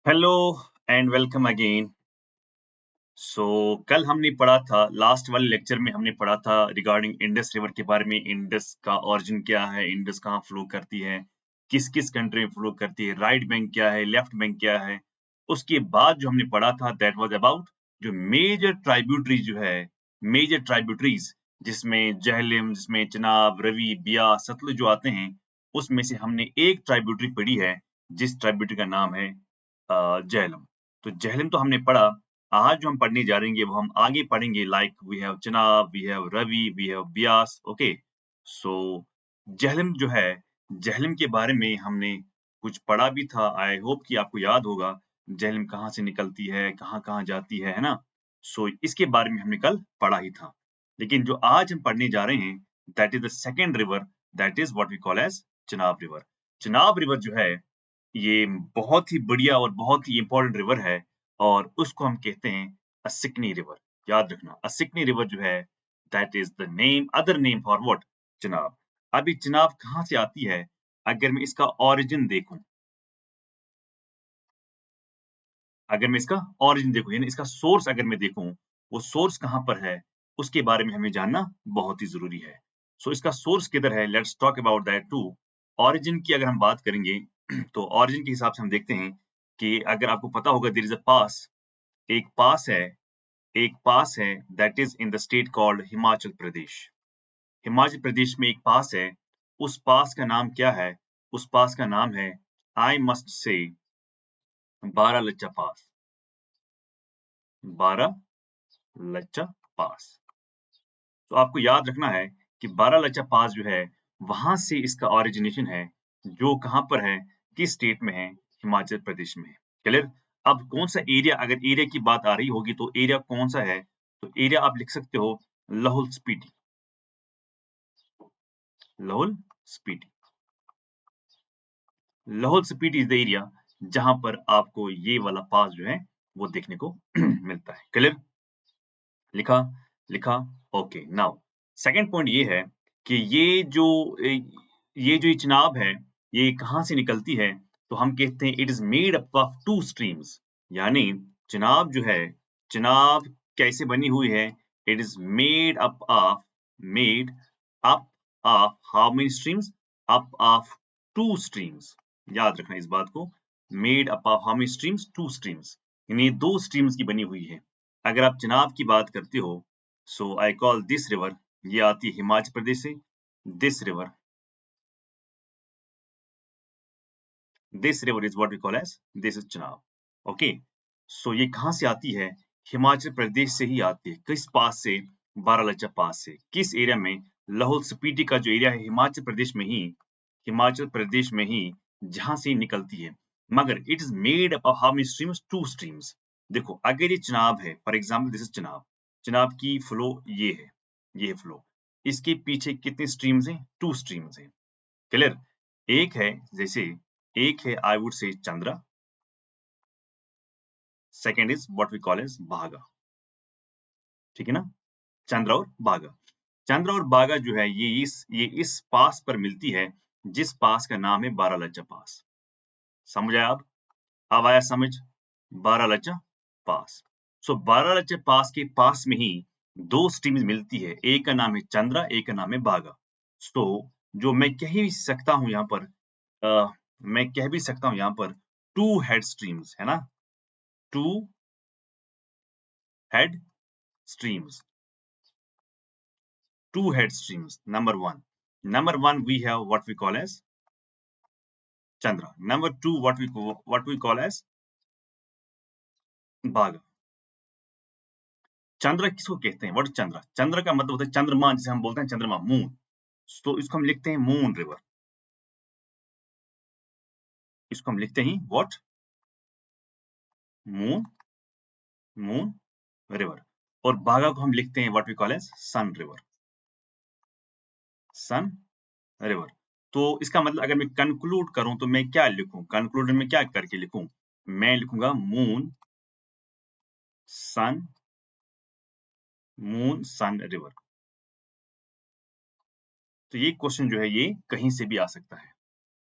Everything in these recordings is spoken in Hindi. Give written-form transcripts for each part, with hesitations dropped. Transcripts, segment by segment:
Hello and welcome again. So कल हमने पढ़ा था, लास्ट वाले लेक्चर में हमने पढ़ा था रिगार्डिंग इंडस रिवर के बारे में। इंडस का ओरिजिन क्या है, इंडस कहाँ फ्लो करती है, किस किस कंट्री में फ्लो करती है, राइट बैंक क्या है, लेफ्ट बैंक क्या है। उसके बाद जो हमने पढ़ा था दैट वाज अबाउट जो मेजर ट्राइब्यूटरीज जो है, मेजर ट्राइब्यूटरीज जिसमें जहलम, जिसमें चिनाब, रवि, बियास, सतलुज जो आते हैं, उसमें से हमने एक ट्राइब्यूटरी पढ़ी है जिस ट्राइब्यूटरी का नाम है जहलम। तो जहलम तो हमने पढ़ा। आज जो हम पढ़ने जा रहे हैं वो हम आगे पढ़ेंगे, like we have Chenab, we have Ravi, we have Beas. Okay, so Jhelum जो है, जहलम के बारे में हमने कुछ पढ़ा भी था। आई होप कि आपको याद होगा जहलम कहाँ से निकलती है, कहाँ-कहाँ जाती है ना? सो इसके बारे में हमने कल पढ़ा ही था। लेकिन जो आज हम पढ़ने जा रहे हैं that is the second river, that is what we call as Chenab river. Chenab river जो है ये बहुत ही बढ़िया और बहुत ही इम्पोर्टेंट रिवर है और उसको हम कहते हैं सिकनी रिवर। याद रखना, सिकनी रिवर जो है that is the name, other name for what, Chenab. अभी चिनाब कहाँ से आती है? अगर मैं इसका ओरिजिन देखूं, अगर मैं इसका ओरिजिन देखूं यानी इसका सोर्स अगर मैं देखूं, वो सोर्स कहाँ पर है, उसके बारे में हमें जानना बहुत ही जरूरी है। सो इसका सोर्स किधर है, let's talk about that too. Origin की अगर हम बात करेंगे तो ओरिजिन के हिसाब से हम देखते हैं कि अगर आपको पता होगा देयर इज अ पास, एक पास है, एक पास है that is in the state called Himachal Pradesh. Himachal Pradesh में एक पास है, उस पास का नाम क्या है? उस पास का नाम है, आई मस्ट से, बारालच्चा पास। बारालच्चा पास। तो आपको याद रखना है कि बारालच्चा पास जो है वहां से इसका ओरिजिनेशन है, जो कहां पर है, किस स्टेट में है, हिमाचल प्रदेश में। क्लियर? अब कौन सा एरिया, अगर एरिया की बात आ रही होगी तो एरिया कौन सा है, तो एरिया आप लिख सकते हो Lahaul Spiti. Lahaul Spiti, Lahaul Spiti is the area जहां पर आपको ये वाला पास जो है वो देखने को मिलता है। क्लियर? लिखा? लिखा? ओके। नाउ सेकंड पॉइंट ये है कि ये चिनाब है, ये कहाँ से निकलती है? तो हम कहते हैं it is made up of two streams. यानी चिनाब जो है, चिनाब कैसे बनी हुई है? It is made up of how many streams? Up of two streams. याद रखना इस बात को, made up of how many streams? Two streams, यानी दो स्ट्रीम्स की बनी हुई है। अगर आप चिनाब की बात करते हो, so I call this river, ये आती है हिमाचल प्रदेश से। This river, this river is what we call as this is Chenab. Okay, so ये कहाँ से आती है? हिमाचल प्रदेश से ही आती है। किस पास से? बारालाचा पास से। किस एरिया में? लाहौल स्पीति का जो एरिया है हिमाचल प्रदेश में ही, हिमाचल प्रदेश में ही जहां से निकलती है। मगर it is made up of how many streams? Two streams. देखो अगर ये चिनाब है, for example this is Chenab, Chenab की फ्लो ये है, ये फ्लो, इसके पीछे कितने स्ट्रीम्स हैं? टू स्ट्रीम्स हैं। क्लियर? एक है, जैसे एक है I would say Chandra, second is what we call as Bhaga. ठीक है ना? चंद्रा और भागा, चंद्रा और बागा जो है ये इस पास पर मिलती है जिस पास का नाम है बारालाचा पास। समझ आया? अब आया समझ? बारालाचा पास। सो बारालाचा पास के पास में ही दो स्ट्रीम्स मिलती है, एक का नाम है चंद्रा, एक का नाम है बागा। सो जो मैं कह ही सकता हूं यहाँ पर, मैं कह भी सकता हूं यहाँ पर टू हेड स्ट्रीम्स है ना, two head streams, two head streams. Number one we have what we call as Chandra. Number two, what we call as Bhaga. चंद्र किसको कहते हैं? व्हाट इज चंद्र? चंद्र का मतलब होता है चंद्रमा, जिसे हम बोलते हैं चंद्रमा, मून। तो इसको हम लिखते हैं मून रिवर, इसको हम लिखते हैं व्हाट? Moon, moon river. और बागा को हम लिखते हैं what we call as sun river, sun river. तो इसका मतलब अगर मैं कंक्लूड करूं तो मैं क्या लिखूं? कंक्लूड में क्या करके लिखूं? मैं लिखूंगा moon sun, moon sun river. तो ये क्वेश्चन जो है ये कहीं से भी आ सकता है।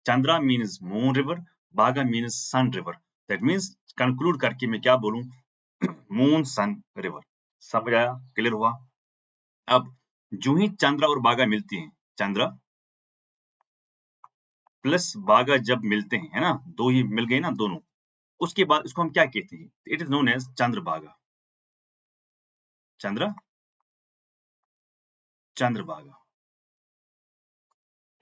Chandra means moon river, Baga means sun river. That means conclude करके मैं क्या बोलूं, मून सन रिवर। समझ आया, क्लियर हुआ। अब जो ही चंद्रा और बागा मिलती हैं, चंद्रा प्लस बागा जब मिलते हैं, है ना, दो ही मिल गए ना दोनों, उसके बाद इसको हम क्या कहते हैं, it is known as Chandrabhaga. Chandra Chandrabhaga,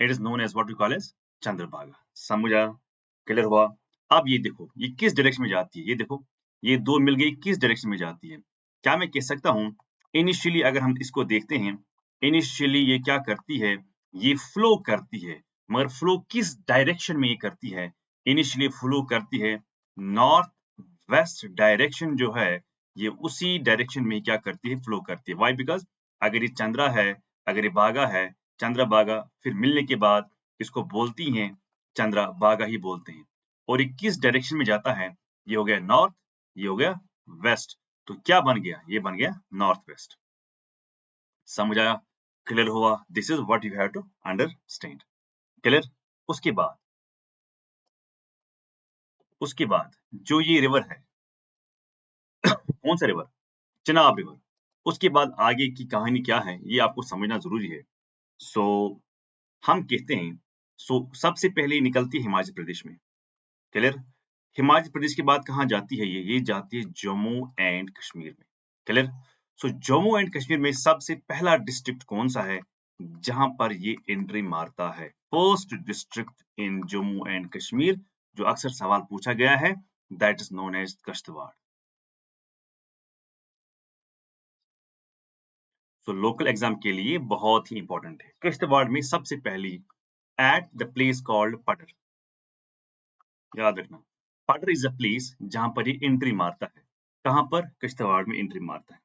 it is known as what we call as Chandrabhaga. समझा, क्लियर हुआ। अब ये देखो ये किस डायरेक्शन में जाती है, ये देखो ये दो मिल गई, किस डायरेक्शन में जाती है। क्या मैं कह सकता हूं, इनिशियली अगर हम इसको देखते हैं, इनिशियली ये क्या करती है, ये फ्लो करती है, मगर फ्लो किस डायरेक्शन में ये करती है, इनिशियली फ्लो करती है नॉर्थ वेस्ट डायरेक्शन जो है, ये उसी डायरेक्शन में क्या करती है, फ्लो करती है। वाई, बिकॉज अगर ये चंद्रा है, अगर ये बागा है, चंद्रा बागा, फिर मिलने के बाद इसको बोलती हैं चंद्रा बागा ही बोलते हैं। और ये किस डायरेक्शन में जाता है, ये हो गया नॉर्थ, ये हो गया वेस्ट, तो क्या बन गया, ये बन गया नॉर्थ वेस्ट। समझ आया, क्लियर हुआ। This is what you have to understand, clear. उसके बाद उसके बाद जो ये रिवर है, कौन सा रिवर, चिनाब रिवर, उसके बाद आगे की कहानी क्या है ये आपको समझना जरूरी है। सो हम कहते हैं, सबसे पहले निकलती है हिमाचल प्रदेश में, क्लियर। हिमाचल प्रदेश के बाद कहाँ जाती है, ये जाती है जम्मू एंड कश्मीर में, clear. So Jammu and Kashmir में सबसे पहला डिस्ट्रिक्ट कौन सा है जहां पर ये एंट्री मारता है, first district in Jammu and Kashmir, जो अक्सर सवाल पूछा गया है, that is known as Kishtwar. So local exam के लिए बहुत ही इंपॉर्टेंट है। किश्तवाड़ में सबसे पहली एट द प्लेस कॉल्ड पटर, याद रखना, पटर इज अ प्लेस जहां पर ये एंट्री मारता है। कहां पर, किश्तवाड़ में एंट्री मारता है।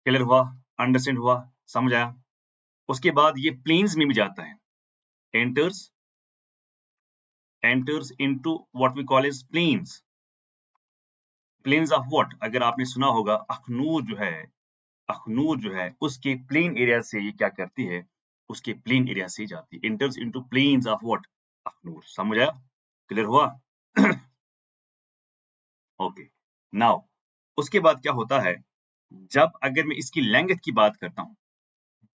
क्लियर हुआ, अंडरस्टैंड हुआ, समझ आया। उसके बाद ये प्लेन्स में भी जाता है, enters enters into what we call as plains, plains of what, अगर आपने सुना होगा अखनूर जो है, अखनूर जो है उसके प्लेन एरिया से ये क्या करती है, उसके प्लेन एरिया से जाती है, enters into plains of what, Akhnoor. समझ आया, क्लियर हुआ। ओके, नाउ उसके बाद क्या होता है, जब अगर मैं इसकी लेंथ की बात करता हूं,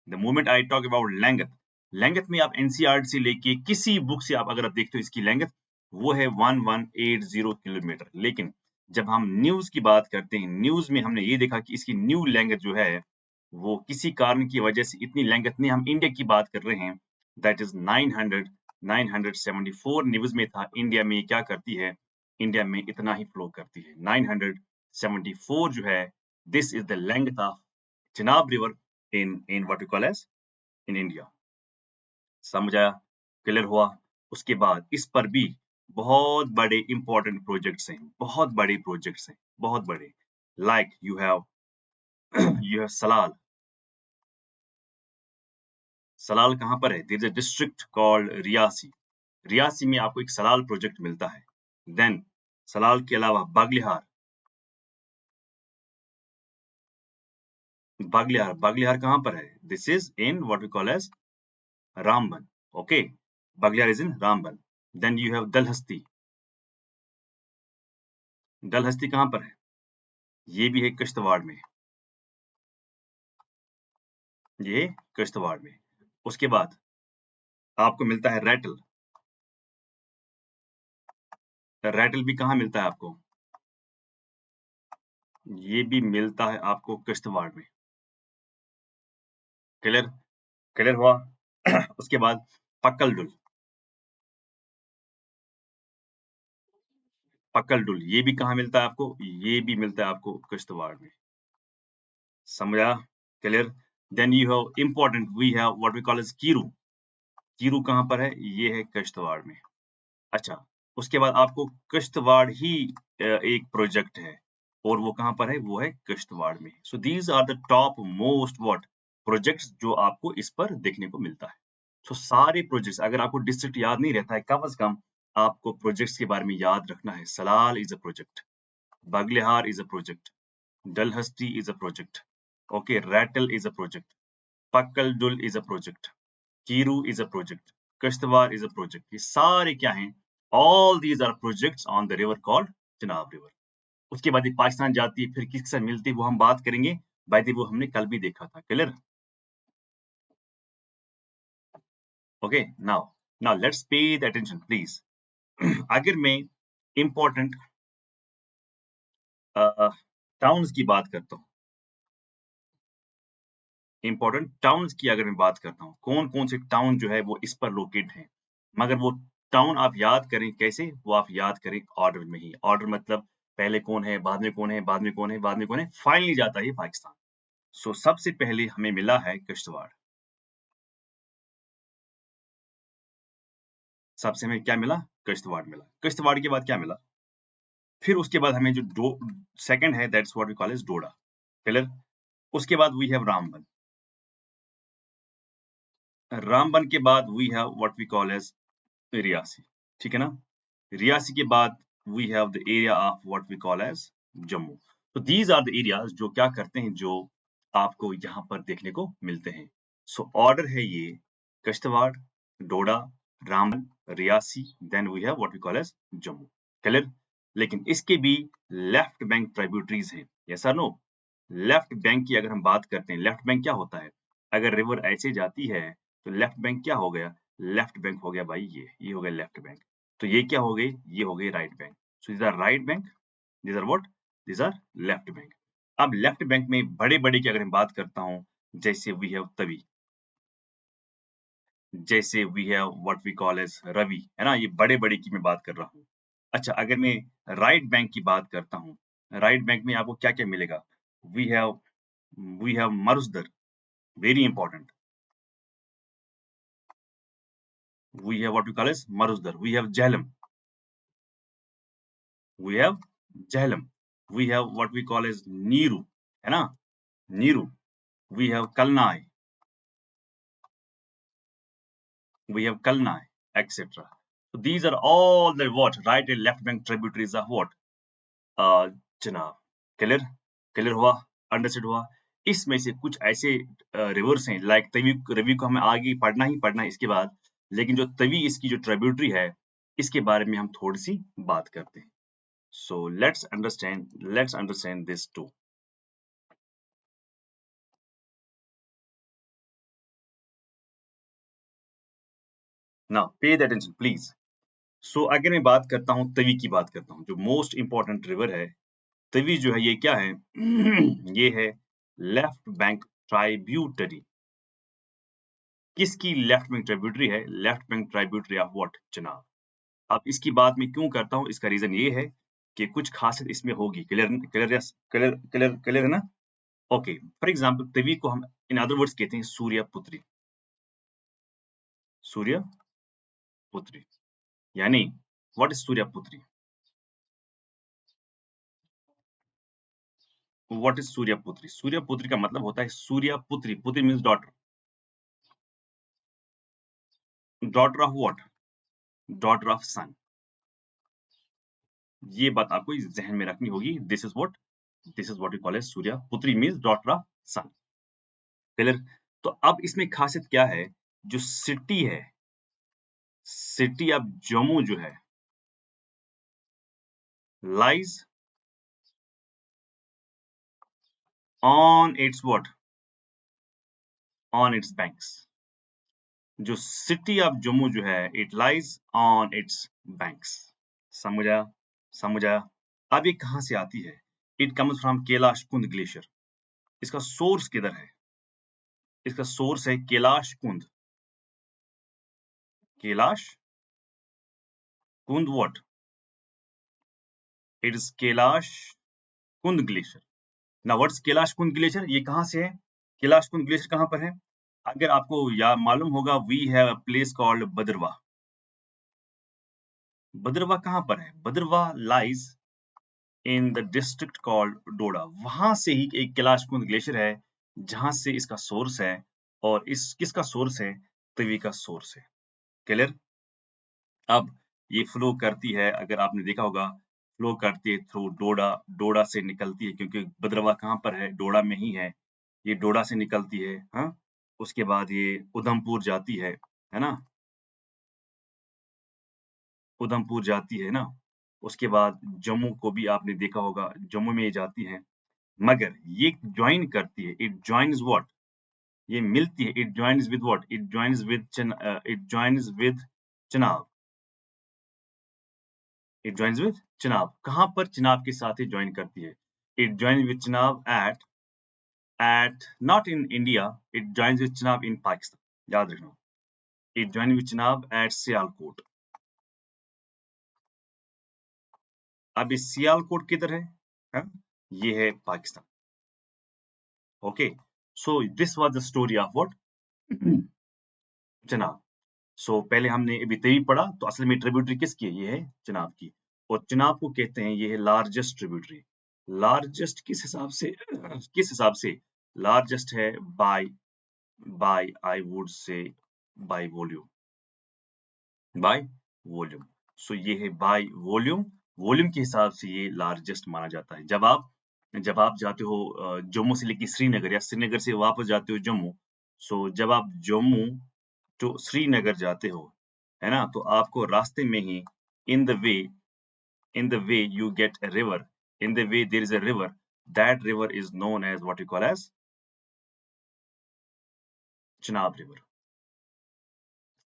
the moment I talk about length, length में आप एनसीईआरटी से लेके किसी बुक से आप अगर आप देखते हो इसकी लेंथ वो है 1180 किलोमीटर। लेकिन जब हम न्यूज की बात करते हैं, न्यूज में हमने ये देखा कि इसकी न्यू लेंथ जो है वो किसी कारण की वजह से इतनी लेंथ नहीं, हम इंडिया की बात कर रहे हैं, दैट इज 974 न्यूज में था, इंडिया में क्या करती है, इंडिया में इतना ही फ्लो करती है 974 जो है, this is the length of Chenab river in what we call as in India। समझ आया, क्लियर हुआ। उसके बाद इस पर भी बहुत बड़े इंपॉर्टेंट प्रोजेक्ट्स हैं, बहुत बड़े प्रोजेक्ट्स हैं, बहुत बड़े, like you have you have Salal. Salal कहां पर है, there is a district called Reasi, Reasi में आपको एक सलाल प्रोजेक्ट मिलता है। देन सलाल के अलावा बागलिहार, बागलिहार, बागलिहार कहां पर है, this is in what we call as Ramban, okay, Baglihar is in Ramban. Then you have Dulhasti, Dulhasti कहां पर है, ये भी है किश्तवाड़ में, ये किश्तवाड़ में। उसके बाद आपको मिलता है रैटल, रैटल भी कहाँ मिलता है आपको, ये भी मिलता है आपको किश्तवाड़ में, क्लियर, क्लियर हुआ। उसके बाद पक्कल डुल, पक्कल डुल ये भी कहाँ मिलता है आपको, ये भी मिलता है आपको किश्तवाड़ में। समझा, clear. Then you have important, we have what we call as Kiru, Kiru कहाँ पर है, ये है किश्तवाड़ में। अच्छा, उसके बाद आपको किश्तवाड़ ही एक प्रोजेक्ट है, और वो कहाँ पर है, वो है किश्तवाड़ में। So these are the top most what projects जो आपको इस पर देखने को मिलता है। सो सारे प्रोजेक्ट्स, अगर आपको डिस्ट्रिक्ट याद नहीं रहता है, कम से कम आपको प्रोजेक्ट्स के बारे में याद रखना है। Salal is a project, Baglihar is a project, Dulhasti is a project, okay, Ratle is a project, Pakal Dul is a project, Kiru is a project, Kashtawar is a project, ये सारे क्या हैं, all these are projects on the river called Chenab river. उसके बाद ये पाकिस्तान जाती है, फिर किसके साथ मिलती है वो हम बात करेंगे। बाय द वे वो हमने कल भी देखा था। क्लियर? ओके, नाउ लेट्स पे द अटेंशन प्लीज। अगर मैं इंपॉर्टेंट टाउन्स की बात करता हूँ, इंपॉर्टेंट टाउन्स की अगर मैं बात करता हूँ, कौन कौन से टाउन जो है वो इस पर लोकेट है, मगर वो टाउन आप याद करें कैसे, वो आप याद करें ऑर्डर में ही। ऑर्डर मतलब पहले कौन है, बाद में कौन है, बाद में कौन है, बाद में कौन है, फाइनली जाता है पाकिस्तान। सो सबसे पहले हमें मिला है किश्तवाड़। सबसे हमें क्या मिला? किश्तवाड़ मिला। किश्तवाड़ के बाद क्या मिला? फिर उसके बाद हमें जो दो सेकंड है, that's what we call as Doda. Clear? उसके बाद वी हैव रामबन। रामबन के बाद we have what we call as Reasi. ठीक है ना? रियासी के बाद we have the area of what we call as Jammu. तो दीज आर द एरियाज जो क्या करते हैं, जो आपको यहाँ पर देखने को मिलते हैं। सो ऑर्डर है ये: Kishtwar, Doda, Ramban, Reasi, then we have what we call as Jammu. Clear? लेकिन इसके भी लेफ्ट बैंक ट्रिब्यूटरीज हैं। यस और नो? लेफ्ट बैंक की अगर हम बात करते हैं, लेफ्ट बैंक क्या होता है? अगर रिवर ऐसे जाती है तो लेफ्ट बैंक क्या हो गया? लेफ्ट बैंक हो गया भाई, ये हो गया लेफ्ट बैंक। तो ये क्या हो गई? ये हो गई right bank. So these are right bank, these are what? These are left bank. अब लेफ्ट बैंक में बड़े बड़े की अगर मैं बात करता हूँ, जैसे वी हैव तवी, जैसे we have what we call as Ravi, है ना? ये बड़े बड़े की मैं बात कर रहा हूँ। अच्छा, अगर मैं राइट बैंक की बात करता हूँ, राइट बैंक में आपको क्या क्या मिलेगा? We have Marusudar, very important. We have what we call as Marusdar. We have Jhelum. We have Jhelum. We have what we call as Niru. है ना? Niru. We have Kalnai. We have Kalnai, etc. So these are all the what right and left bank tributaries of what? जनाब, क्लियर? क्लियर हुआ? अंडरस्टूड हुआ? इसमें से कुछ ऐसे रिवर्स हैं, लाइक तवी, रवि को हमें आगे पढ़ना ही पढ़ना है इसके बाद, लेकिन जो तवी इसकी जो ट्रिब्यूटरी है, इसके बारे में हम थोड़ी सी बात करते हैं। So let's understand this too. Now pay the attention please. So अगर मैं बात करता हूँ तवी की, बात करता हूँ, जो मोस्ट इंपॉर्टेंट रिवर है तवी, जो है ये क्या है? ये है लेफ्ट बैंक ट्राइब्यूटरी। किसकी लेफ्ट बैंक ट्राइब्यूटरी है? Left bank tributary of what जनाब? अब इसकी बात मैं क्यों करता हूँ, इसका रीजन ये है कि कुछ खासियत इसमें होगी। Clear? Clear? Clear? Clear? Clear है ना? ओके, फॉर एग्जाम्पल तवी को हम इन अदर वर्ड्स कहते हैं सूर्यपुत्री। सूर्यपुत्री यानी what is Suryaputri? What is Suryaputri? Suryaputri का मतलब होता है सूर्यपुत्री। पुत्री means daughter. Daughter of what? Daughter of sun. ये बात आपको इस जहन में रखनी होगी। This is what you call as Suryaputri means daughter of sun. Clear? तो अब इसमें खासियत क्या है? जो सिटी है, सिटी ऑफ जम्मू जो है, lies on it's what? On it's banks. जो सिटी ऑफ जम्मू जो है, it lies on it's banks. समझा? समझा? अब ये कहां से आती है? इट कम्स फ्रॉम कैलाश कुंद ग्लेशियर। इसका सोर्स किधर है? इसका सोर्स है कैलाश कुंद। कैलाश कुंद व्हाट? इट इज कैलाश कुंद ग्लेशियर। नाउ व्हाट्स कैलाश कुंद ग्लेशियर? ये कहां से है? कैलाश कुंद ग्लेशियर कहां पर है? अगर आपको या मालूम होगा, we have a place called Bhaderwah. Bhaderwah कहां पर है? Bhaderwah lies in the district called Doda. वहां से ही एक कैलाश कुंद ग्लेशियर है, जहां से इसका सोर्स है। और इस किसका सोर्स है? तवी का सोर्स है। क्लियर? अब ये फ्लो करती है, अगर आपने देखा होगा, फ्लो करती है थ्रू डोडा। डोडा से निकलती है, क्योंकि बदरवा कहाँ पर है? डोडा में ही है। ये डोडा से निकलती है, हाँ। उसके बाद ये उधमपुर जाती है ना? उधमपुर जाती है ना? उसके बाद जम्मू को भी आपने देखा होगा, जम्मू में ये जाती है, मगर ये ज्वाइन करती है, इट जॉइन्स व्हाट, ये मिलती है, it joins with what, it joins with it joins with Chenab, it joins with Chenab. कहाँ पर चिनाब के साथ ये ज्वाइन करती है? It joins with Chenab at not in India, it joins with Chenab in Pakistan. याद रखना, it joins with Chenab at Sialkot. अब ये सियालकोट किधर है? हाँ? ये है Pakistan. Okay, so this was the story of what? Chenab. So पहले हमने अभी तवी पढ़ा, तो असल में ट्रिब्यूटरी किसकी है? ये है चनाब की, और चनाब को कहते हैं ये है लार्जेस्ट ट्रिब्यूटरी। लार्जेस्ट किस हिसाब से? किस हिसाब से लार्जेस्ट है? By I would say by volume, by volume. So ये है बाय वॉल्यूम, वॉल्यूम के हिसाब से ये लार्जेस्ट माना जाता है। जब आप जाते हो जम्मू से लेके श्रीनगर, या श्रीनगर से वापस जाते हो जम्मू, सो जब आप जम्मू टू श्रीनगर जाते हो, है ना, तो आपको रास्ते में ही in the way, in the way you get a river, in the way there is a river, that river is known as what you call as Chenab river।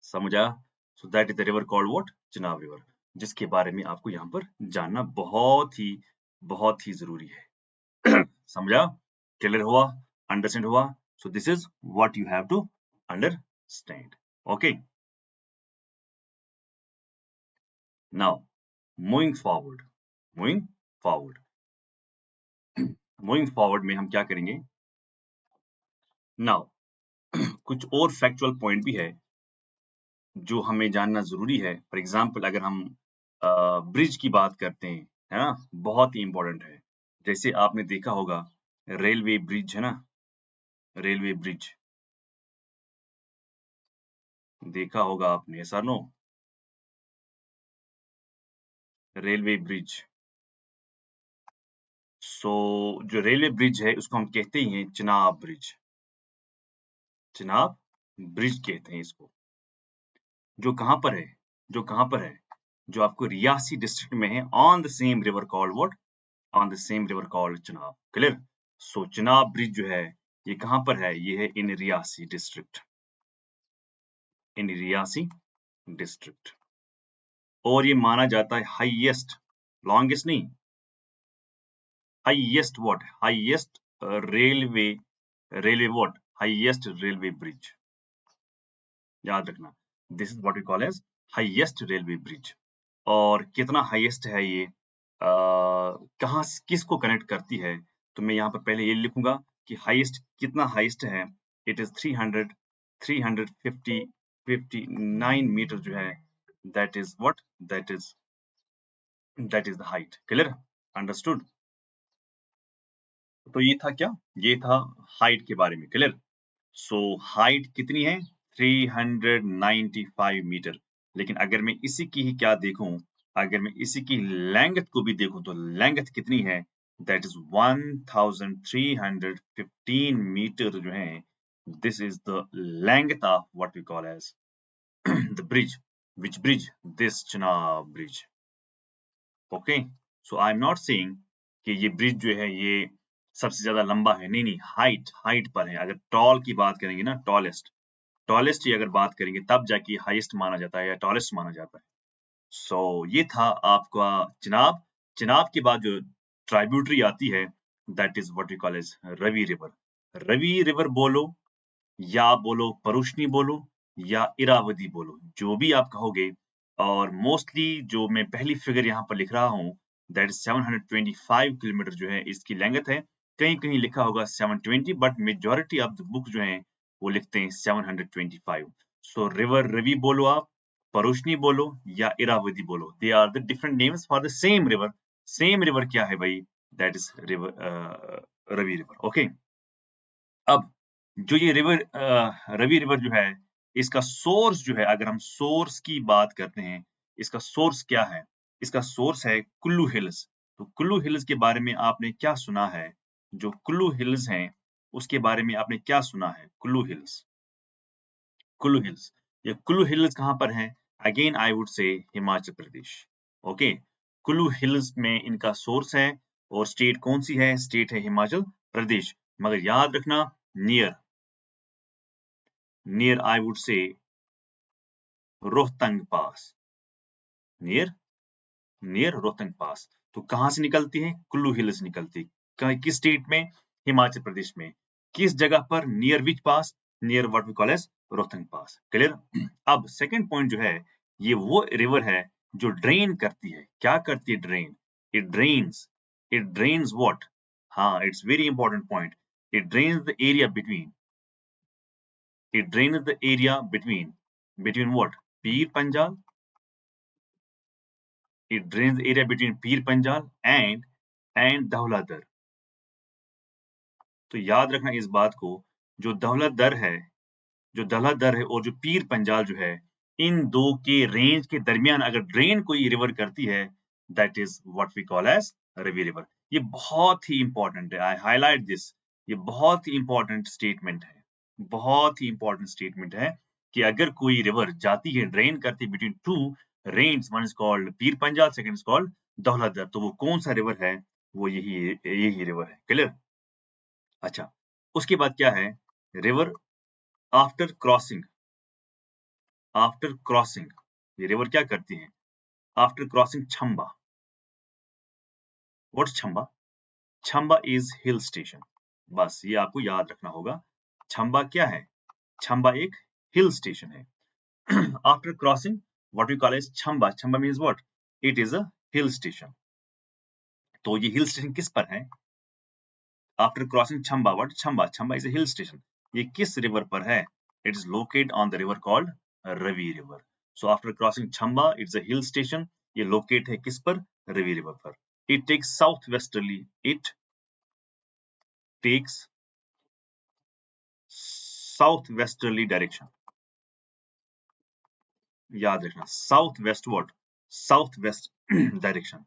समझा? So that is the river called what? Chenab river, जिसके बारे में आपको यहाँ पर जानना बहुत ही जरूरी है। समझा? क्लियर हुआ? अंडरस्टैंड हुआ? So this is what you have to understand. Okay, now moving forward, moving forward, moving forward में हम क्या करेंगे? नाउ कुछ और फैक्चुअल पॉइंट भी है जो हमें जानना जरूरी है। फॉर एग्जाम्पल, अगर हम ब्रिज की बात करते हैं, है ना, बहुत ही इंपॉर्टेंट है। जैसे आपने देखा होगा रेलवे ब्रिज, है ना, रेलवे ब्रिज देखा होगा आपने, ऐसा नो? रेलवे ब्रिज, सो जो रेलवे ब्रिज है उसको हम कहते ही हैं चिनाब ब्रिज, चिनाब ब्रिज कहते हैं इसको। जो कहाँ पर है? जो कहाँ पर है? जो आपको रियासी डिस्ट्रिक्ट में है, on the same river called what? On the same river called Chenab. Clear? So Chenab bridge जो है ये कहाँ पर है? ये है in Reasi district, in Reasi district. और ये माना जाता है हाईएस्ट, लॉन्गेस्ट नहीं, highest what? Highest railway, railway what? Highest railway bridge. याद रखना, this is what we call as highest railway bridge. और कितना हाईएस्ट है ये, कहाँ किसको कनेक्ट करती है? तो मैं यहाँ पर पहले ये लिखूंगा कि हाईएस्ट कितना हाईएस्ट है। इट इज 359 मीटर जो है, that is what? That is the height. Clear? Understood? तो ये था क्या? ये था हाइट के बारे में। क्लियर? सो हाइट कितनी है? 395 मीटर। लेकिन अगर मैं इसी की ही क्या देखूं, अगर मैं इसी की लेंथ को भी देखूं, तो लेंथ कितनी है? दैट इज 1315 मीटर जो है, this is the length of what we call as the bridge. Which bridge? This Chenab bridge. Okay, so I am not saying कि ये ब्रिज जो है ये सबसे ज्यादा लंबा है, नहीं नहीं, हाइट पर है। अगर टॉल की बात करेंगे ना, टॉलेस्ट की अगर बात करेंगे, तब जाके हाईएस्ट माना जाता है या टॉलेस्ट माना जाता है। सो ये था आपका चिनाब। चिनाब के बाद जो ट्राइब्यूटरी आती है, that is what we call as Ravi river. Ravi river बोलो, या बोलो परुष्णी बोलो, या इरावदी बोलो, जो भी आप कहोगे। और मोस्टली जो मैं पहली फिगर यहाँ पर लिख रहा हूँ, दैट इज 725 किलोमीटर जो है इसकी लेंथ है। कहीं कहीं लिखा होगा 720, but majority of the book जो है वो लिखते हैं 725। सो रिवर रवि बोलो आप, परुष्णी बोलो, या इरावदी बोलो, they are the different names for the same river. Same river क्या है भाई? That is river Ravi river. Okay, अब जो ये रिवर रवि रिवर जो है, इसका सोर्स जो है, अगर हम सोर्स की बात करते हैं, इसका सोर्स क्या है? इसका सोर्स है कुल्लू हिल्स। तो कुल्लू हिल्स के बारे में आपने क्या सुना है? जो कुल्लू हिल्स हैं उसके बारे में आपने क्या सुना है? कुल्लू हिल्स, कुल्लू हिल्स, ये कुल्लू हिल्स कहाँ पर है? अगेन आई वुड से हिमाचल प्रदेश। ओके, कुल्लू हिल्स में इनका सोर्स है और स्टेट कौन सी है? स्टेट है हिमाचल प्रदेश। मगर याद रखना near I would say Rohtang pass, near Rohtang pass. तो कहां से निकलती है? कुल्लू हिल्स निकलती है। किस स्टेट में? हिमाचल प्रदेश में। किस जगह पर? Near which pass? Near what we call as Rohtang pass. Clear? अब सेकंड पॉइंट जो है, ये वो रिवर है जो ड्रेन करती है। क्या करती है? ड्रेन। It drains what? हाँ, it's very important point. It drains the area between, between what? Pir Panjal. It drains the area between Pir Panjal and Dhauladar. तो याद रखना इस बात को, जो धौलादर है, और जो पीर पंजाल जो है, इन दो के रेंज के दरमियान अगर ड्रेन कोई रिवर करती है, that is what we call as Ravi river. ये बहुत ही इंपॉर्टेंट है, आई हाईलाइट दिस। ये बहुत ही इंपॉर्टेंट स्टेटमेंट है, बहुत ही इंपॉर्टेंट स्टेटमेंट है कि अगर कोई रिवर जाती है, ड्रेन करती है between two range, one is called Pir Panjal, second is called धौलादर, तो वो कौन सा रिवर है? वो यही रिवर है। क्लियर? अच्छा, उसके बाद क्या है? रिवर आफ्टर क्रॉसिंग, ये रिवर क्या करती है? After crossing Chamba. What's Chamba? Chamba is hill station. बस ये आपको याद रखना होगा। छंबा क्या है? छंबा एक हिल स्टेशन है। After crossing what we call as Chamba, Chamba means what? It is a hill station. तो ये हिल स्टेशन किस पर है? After crossing Chamba, what? Chamba is a hill station. ये किस रिवर पर है? It is located on the river called Ravi river. So after crossing Chamba, it's a hill station. ये लोकेट है किस पर? रवि रिवर पर। It takes south westerly, it takes south westerly direction. याद रखना, south west what? South west direction.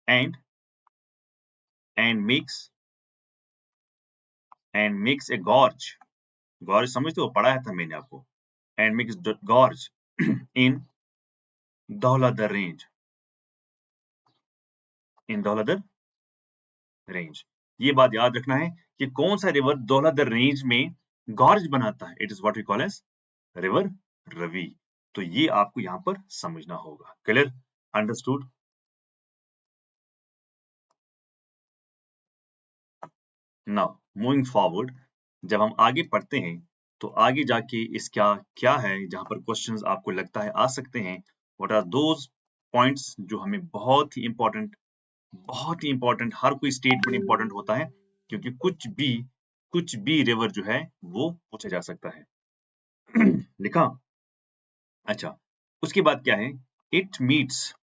And makes a gorge. Gorge समझते हो? पढ़ाया था मैंने आपको। And makes gorge in Dhauladhar range, in Dhauladhar range. ये बात याद रखना है कि कौन सा रिवर धौलाधर रेंज में गॉर्ज बनाता है। It is what we call as river Ravi. तो ये आपको यहां पर समझना होगा। Clear? Understood? Now moving forward, जब हम आगे पढ़ते हैं तो आगे जाके इसका क्या है जहां पर क्वेश्चंस आपको लगता है आ सकते हैं। व्हाट आर दोज पॉइंट्स जो हमें बहुत ही इंपॉर्टेंट, हर कोई स्टेटमेंट इंपॉर्टेंट होता है, क्योंकि कुछ भी रिवर जो है वो पूछा जा सकता है। लिखा? अच्छा, उसके बाद क्या है? It meets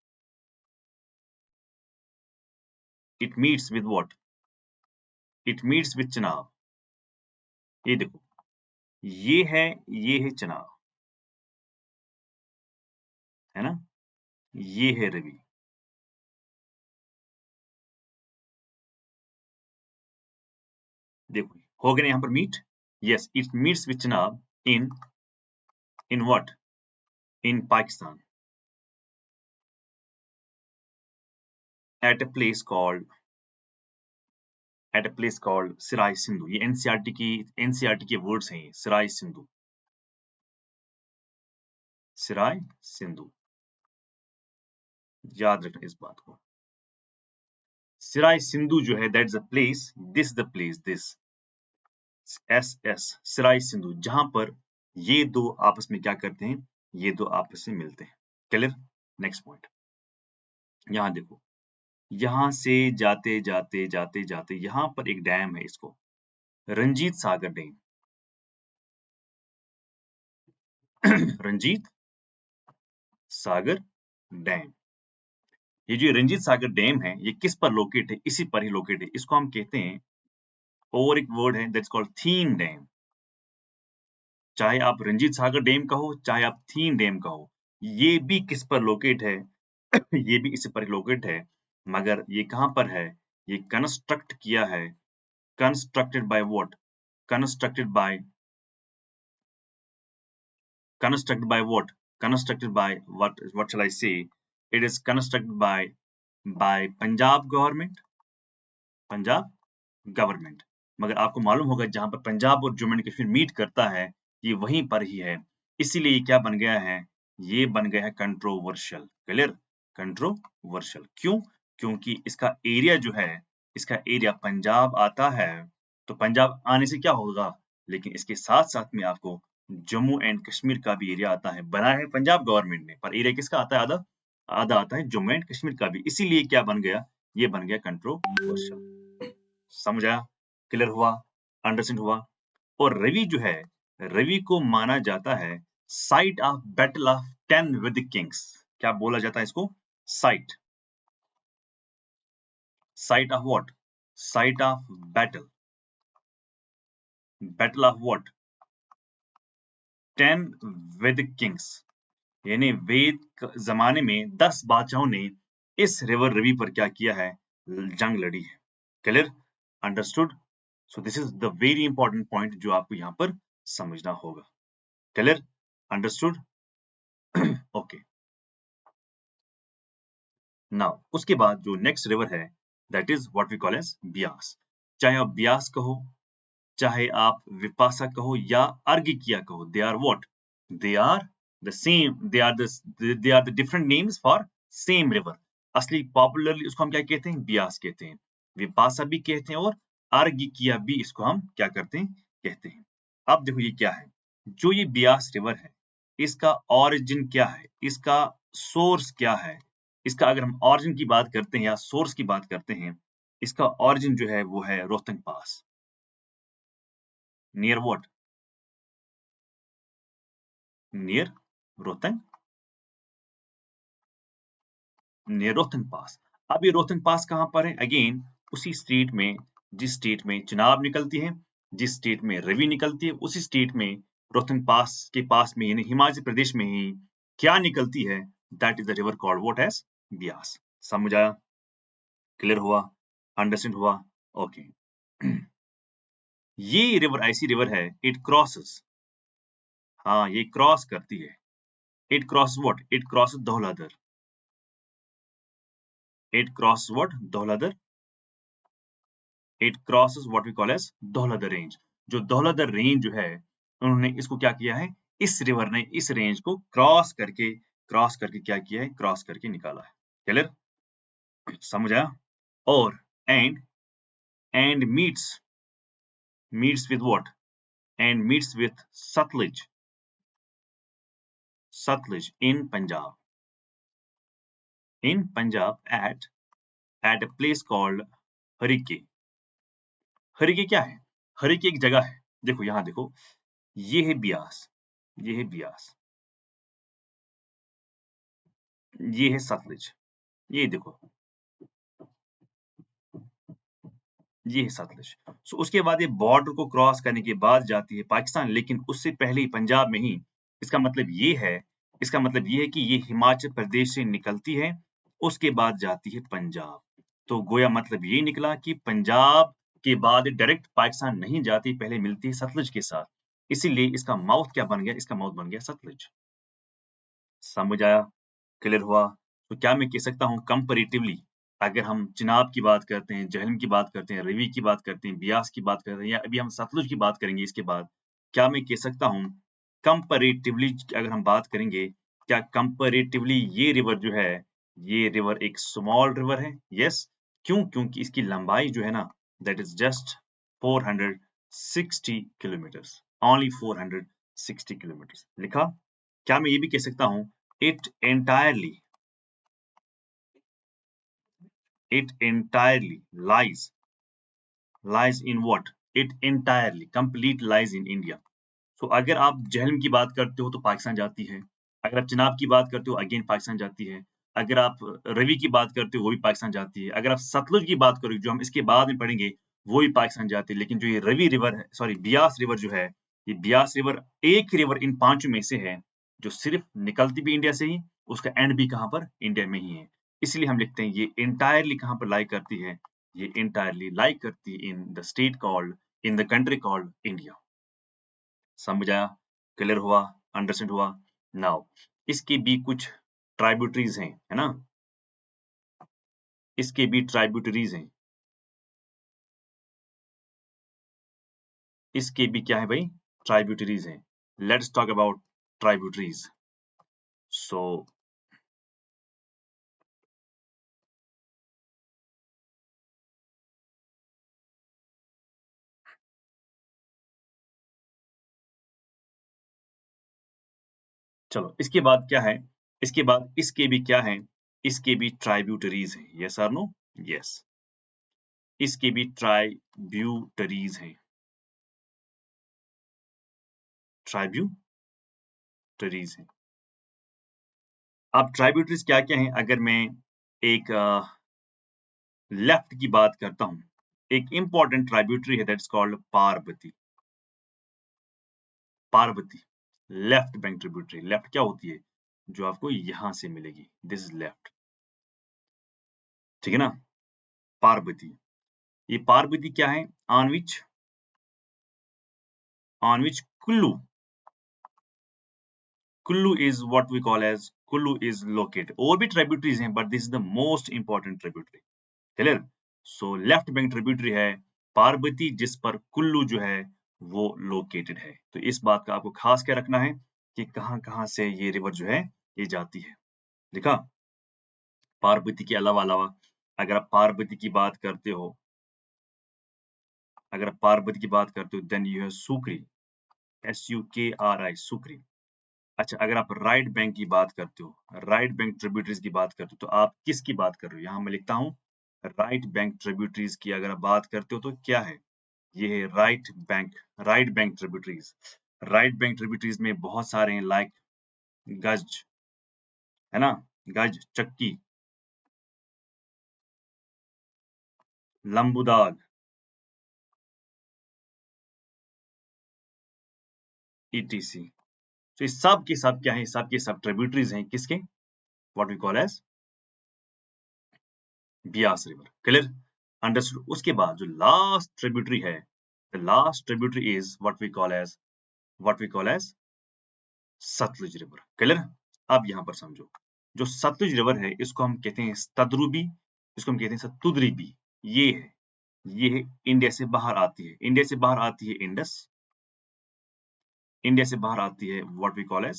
with what? It meets with Chenab. ये देखो, ये है चनाब, है ना? ये है रवि। देखो, हो गए ना यहाँ पर meet? Yes, it meets with Chenab in what? In Pakistan, at a place called Sarai Sindhu. ये एनसीईआरटी के वर्ड्स हैं, ये सिराय सिंधु। याद रखना इस बात को। सिराय सिंधु जो है, that's a place, this Sarai Sindhu, जहां पर ये दो आपस में क्या करते हैं? ये दो आपस में मिलते हैं। क्लियर? नेक्स्ट पॉइंट, यहां देखो, यहां से जाते यहां पर एक डैम है, इसको रंजीत सागर डैम। रंजीत सागर डैम। ये जो रंजीत सागर डैम है, ये किस पर लोकेट है? इसी पर ही लोकेट है। इसको हम कहते हैं, और एक वर्ड है दैट्स कॉल्ड थीन डैम। चाहे आप रंजीत सागर डैम कहो, चाहे आप थीन डैम कहो, ये भी किस पर लोकेट है? ये भी इसी पर लोकेट है, मगर ये कहां पर है? ये कंस्ट्रक्ट किया है, constructed by what? Constructed by what? Constructed by what shall I say? It is constructed by by Punjab government, Punjab government. मगर आपको मालूम होगा जहां पर पंजाब और जम्मू एंड कश्मीर मीट करता है ये वहीं पर ही है, इसीलिए ये क्या बन गया है, ये बन गया है कंट्रोवर्शियल। क्लियर, कंट्रोवर्शियल क्यों, क्योंकि इसका एरिया जो है, इसका एरिया पंजाब आता है, तो पंजाब आने से क्या होगा, लेकिन इसके साथ साथ में आपको जम्मू एंड कश्मीर का भी एरिया आता है, बनाया है पंजाब गवर्नमेंट ने, पर एरिया किसका आता है, आधा आधा आता है जम्मू एंड कश्मीर का भी, इसीलिए क्या बन गया, ये बन गया कंट्रोवर्शियल। समझ आया, क्लियर हुआ, अंडरस्टैंड हुआ। और रवि जो है, रवि को माना जाता है साइट ऑफ बैटल ऑफ 10 वैदिक किंग्स। क्या बोला जाता है इसको, site, site of what, site of battle, battle of what, 10 वैदिक किंग्स, यानी वेद जमाने में 10 बादशाहों ने इस रिवर रवि पर क्या किया है, जंग लड़ी है। Clear, understood. So this is the very important point जो आपको यहाँ पर समझना होगा। Clear, understood, okay. नाउ उसके बाद जो नेक्स्ट रिवर है that is what we call as Beas. चाहे आप ब्यास कहो, चाहे आप विपासा कहो या अर्घिकिया कहो, they are what, they are the same, they are the different names for same river. असली पॉपुलरली उसको हम क्या कहते हैं, ब्यास कहते हैं, विपासा भी कहते हैं और अर्घिकिया भी इसको हम क्या करते हैं, कहते हैं। अब देखो ये क्या है, जो ये ब्यास रिवर है इसका ओरिजिन क्या है, इसका सोर्स क्या है, इसका अगर हम ओरिजिन की बात करते हैं या सोर्स की बात करते हैं, इसका ओरिजिन जो है वो है Rohtang pass. Near what, near Rohtang, near Rohtang pass. अब ये रोहतंग पास कहां पर है, अगेन उसी स्टेट में, जिस स्टेट में चिनाब निकलती है, जिस स्टेट में रवि निकलती है, उसी स्टेट में रोहतंग पास के पास में यानी हिमाचल प्रदेश में ही क्या निकलती है, that is the river called what as Beas. समझ आया, क्लियर हुआ, अंडरस्टैंड हुआ, ओके। ये रिवर ऐसी रिवर है, इट क्रॉसेस, हाँ ये क्रॉस करती है, it cross what, it cross Dhauladhar, it cross what Dhauladhar, it crosses what we call as Dhauladhar range. जो धौलाधर रेंज जो है, उन्होंने इसको क्या किया है, इस रिवर ने इस रेंज को क्रॉस करके क्या किया है, क्रॉस करके निकाला है। क्लियर, समझ आया। और and meets with what, and meets with Sutlej, Sutlej in Punjab at a place called Harike. Harike क्या है, हरिके एक जगह है, देखो यहाँ देखो, ये है ब्यास, ये है ब्यास, ये है सतलुज, ये देखो, ये है सतलुज। सो उसके बाद ये बॉर्डर को क्रॉस करने के बाद जाती है पाकिस्तान, लेकिन उससे पहले ही पंजाब में ही, इसका मतलब ये है, इसका मतलब ये है कि ये हिमाचल प्रदेश से निकलती है, उसके बाद जाती है पंजाब। तो गोया मतलब ये निकला कि पंजाब के बाद डायरेक्ट पाकिस्तान नहीं जाती, पहले मिलती है सतलुज के साथ, इसीलिए इसका माउथ क्या बन गया, इसका माउथ बन गया सतलुज। समझ आया, क्लियर हुआ। तो क्या मैं कह सकता हूँ कंपैरेटिवली, अगर हम चिनाब की बात करते हैं, झेलम की बात करते हैं, रवि की बात करते हैं, बियास की बात करते हैं, या अभी हम सतलुज की बात करेंगे इसके बाद, क्या मैं कह सकता हूँ कंपैरेटिवली, अगर हम बात करेंगे, क्या कंपैरेटिवली ये रिवर जो है, ये रिवर एक स्मॉल रिवर है, यस। क्यों, क्योंकि इसकी लंबाई जो है ना, that is just 460 kilometres, only 460 kilometres लिखा। क्या मैं ये भी कह सकता हूँ, it entirely it entirely lies in what, it entirely complete lies in India। so अगर आप झेलम की बात करते हो तो पाकिस्तान जाती है, अगर आप चिनाब की बात करते हो अगेन पाकिस्तान जाती है, अगर आप रवि की बात करते हो वो भी पाकिस्तान जाती है, अगर आप सतलुज की बात करो जो हम इसके बाद में पढ़ेंगे वो भी पाकिस्तान जाती है, लेकिन जो ये रवि रिवर है, सॉरी ब्यास रिवर जो है, ये ब्यास रिवर एक ही रिवर इन पांचों में से है जो सिर्फ निकलती भी इंडिया से ही, उसका एंड भी कहाँ पर, इंडिया में ही है। इसलिए हम लिखते हैं ये इंटायरली कहाँ पर लाई करती है, ये इंटायरली लाई करती है इन the state called, in the country called India. समझ आया, क्लियर हुआ, अंडरस्टैंड हुआ। नाउ इसके भी कुछ ट्राइब्यूटरीज हैं, है ना, इसके भी ट्राइब्यूटरीज हैं, इसके भी क्या है भाई, ट्राइब्यूटरीज हैं। Let's talk about tributaries. So चलो इसके बाद क्या है, इसके बाद इसके भी क्या है, इसके भी ट्राइब्यूटरीज हैं, यस और नो, यस, इसके भी ट्राइब्यूटरीज हैं, ट्राइब्यूटरीज हैं। अब ट्राइब्यूटरीज क्या क्या हैं, अगर मैं एक लेफ्ट की बात करता हूं, एक इंपॉर्टेंट ट्राइब्यूटरी है that's called Parvati, Parvati left bank tributary. Left क्या होती है, जो आपको यहां से मिलेगी, दिस इज लेफ्ट, ठीक है ना, पार्वती। ये पार्वती क्या है, on which Kullu, Kullu is what we call as, Kullu is located. और भी ट्रिब्यूटरीज हैं but this is the most important tributary, clear. So left bank tributary है पार्वती, जिस पर कुल्लू जो है वो लोकेटेड है। तो इस बात का आपको खास क्या रखना है कि कहां कहां से ये रिवर जो है ये जाती है। देखा, पार्वती के अलावा अलावा अगर आप पार्वती की बात करते हो, अगर आप पार्वती की बात करते हो then you have Sukri, SUKRI, Sukri. अच्छा, अगर आप राइट बैंक की बात करते हो, राइट बैंक ट्रिब्यूटरीज की बात करते हो, तो आप किसकी बात कर रहे हो, यहां मैं लिखता हूं राइट बैंक ट्रिब्यूटरीज की अगर आप बात करते हो तो क्या है, ये है right bank tributaries. Right bank tributaries में बहुत सारे हैं, लाइक गज, है ना, गज, चक्की, लंबुदाग, ETC। तो ये सब के सब क्या है, सब के सब ट्रिब्यूटरीज हैं किसके, what we call as Beas river, clear, understood. उसके बाद जो लास्ट ट्रिब्यूटरी है, the last tributary is what we call as Sutlej river, clear. अब यहां पर समझो, जो सतलुज रिवर है इसको हम कहते हैं सतद्रुबी, इसको हम कहते हैं सतुद्रीबी। ये है, ये है इंडिया से बाहर आती है, इंडिया से बाहर आती है इंडस, इंडिया से बाहर आती है what we call as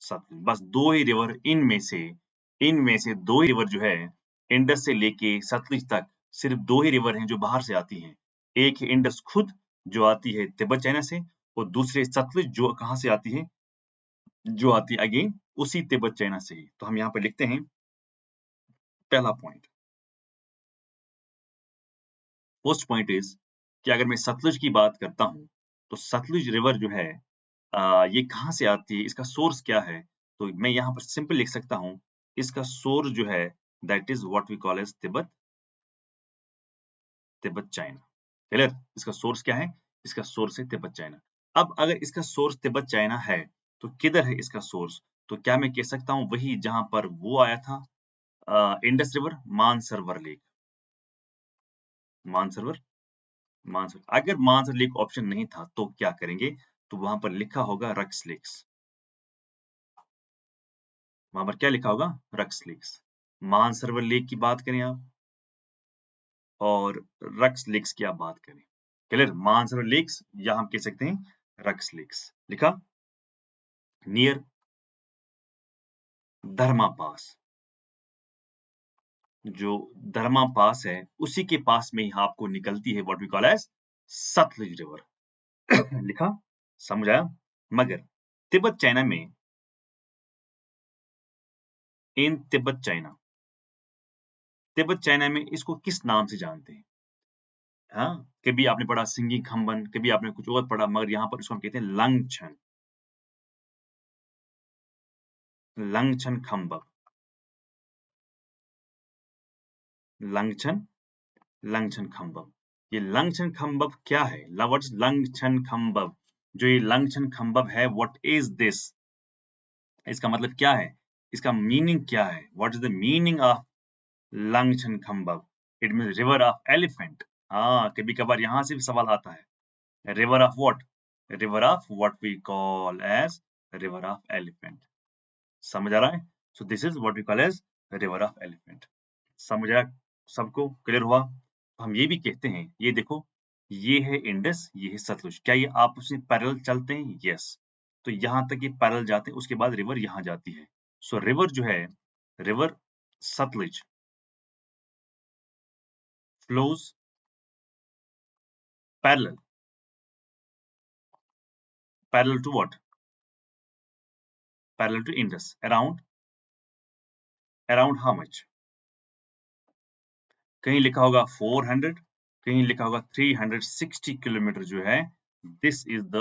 Sutlej. बस दो ही रिवर इनमें से दो ही रिवर जो है इंडस से लेके सतलुज तक, सिर्फ दो ही रिवर हैं जो बाहर से आती हैं। एक है इंडस खुद, जो आती है तिब्बत चाइना से, और दूसरे सतलुज जो कहां से आती है, जो आती है अगेन उसी तिब्बत चाइना से ही। तो हम यहाँ पे लिखते हैं पहला पॉइंट, फर्स्ट पॉइंट इज कि अगर मैं सतलुज की बात करता हूं तो सतलुज रिवर जो है ये कहाँ से आती है, इसका सोर्स क्या है, तो मैं यहाँ पर सिंपल लिख सकता हूँ, इसका सोर्स जो है that is what we call as Tibet China, clear. इसका सोर्स क्या है, इसका सोर्स है तिब्बत चाइना। अब अगर इसका सोर्स तिब्बत चाइना है तो किधर है इसका सोर्स, तो क्या मैं कह सकता हूँ वही जहां पर वो आया था, Indus river, Mansarovar lake, Mansarovar, Mansarovar. अगर मानसरोवर लेक ऑप्शन नहीं था तो क्या करेंगे, तो वहां पर लिखा होगा रक्स लेक्स, वहां पर क्या लिखा होगा, रक्स लेक्स। मानसरोवर लेक की बात करें आप, और रक्स लेक्स की आप बात करें, क्लियर। मानसरोवर लेक्स या हम कह सकते हैं रक्स लेक्स, लिखा, नियर धर्मा पास, जो धर्मा पास है उसी के पास में ही आपको निकलती है what we call as Sutlej river. लिखा, समझ आया। मगर तिब्बत चाइना में, इन तिब्बत चाइना में इसको किस नाम से जानते हैं, हाँ, कभी आपने पढ़ा सिंगी खम्बन, कभी आपने कुछ और पढ़ा, मगर यहाँ पर इसको हम कहते हैं लंगछन, लंगछन खम्बब, लंगछन, लंगछन खम्बब। ये लंगछन खम्बब क्या है, व्हाट इज लंगछन खम्बब, जो ये लंगछन खम्बब है व्हाट इज दिस, इसका मतलब क्या है, इसका मीनिंग क्या है, what is the meaning of Langchen Khambab, it mean river of elephant. हाँ, कभी कभार यहाँ से भी सवाल आता है, river of what, river of what we call as river of elephant, समझ आ रहा है। So this is what we call as river of elephant. समझा सबको? क्लियर हुआ? हम ये भी कहते हैं, ये देखो, ये है इंडस, ये है सतलुज। क्या ये आपस में पैरेलल चलते हैं? यस। तो यहाँ तक ये पैरेलल जाते हैं, उसके बाद रिवर यहाँ जाती है। सो रिवर जो है, river Sutlej flows parallel, parallel to what? Parallel to Indus, around how much? कहीं लिखा होगा 400, कहीं लिखा होगा 360 किलोमीटर जो है, this is the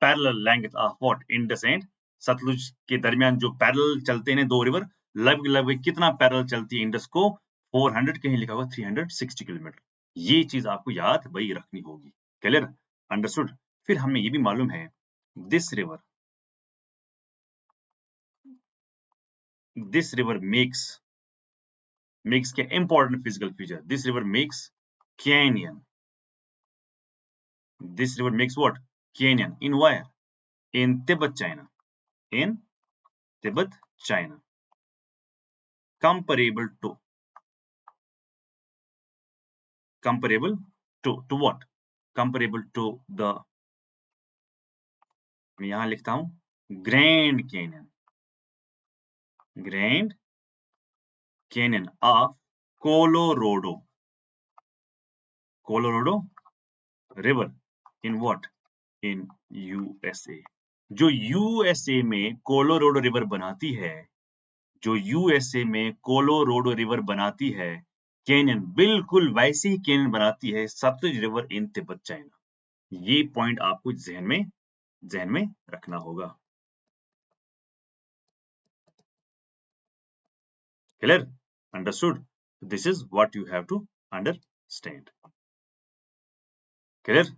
parallel length of what? Indus and Sutlej के दरमियान जो पैरेलल चलते हैं दो रिवर, लगभग लगभग कितना पैरेलल चलती है इंडस को? 400, कहीं लिखा होगा 360 किलोमीटर। ये चीज आपको याद वही रखनी होगी। क्लियर? अंडरस्टूड? फिर हमें ये भी मालूम है, दिस रिवर मेक्स क्या important physical feature? This river makes canyon. This river makes what? Canyon. In where? In Tibet, China. In Tibet, China. Comparable to what? Comparable to the, मैं यहां लिखता हूं grand canyon of Colorado river in what? In USA. जो यूएसए में कोलोराडो रिवर बनाती है, जो यूएसए में कोलोराडो रिवर बनाती है कैनियन, बिल्कुल वैसे ही कैनियन बनाती है Sutlej river in Tibet China. ये पॉइंट आपको जहन में रखना होगा. Clear? Understood? This is what you have to understand. Clear?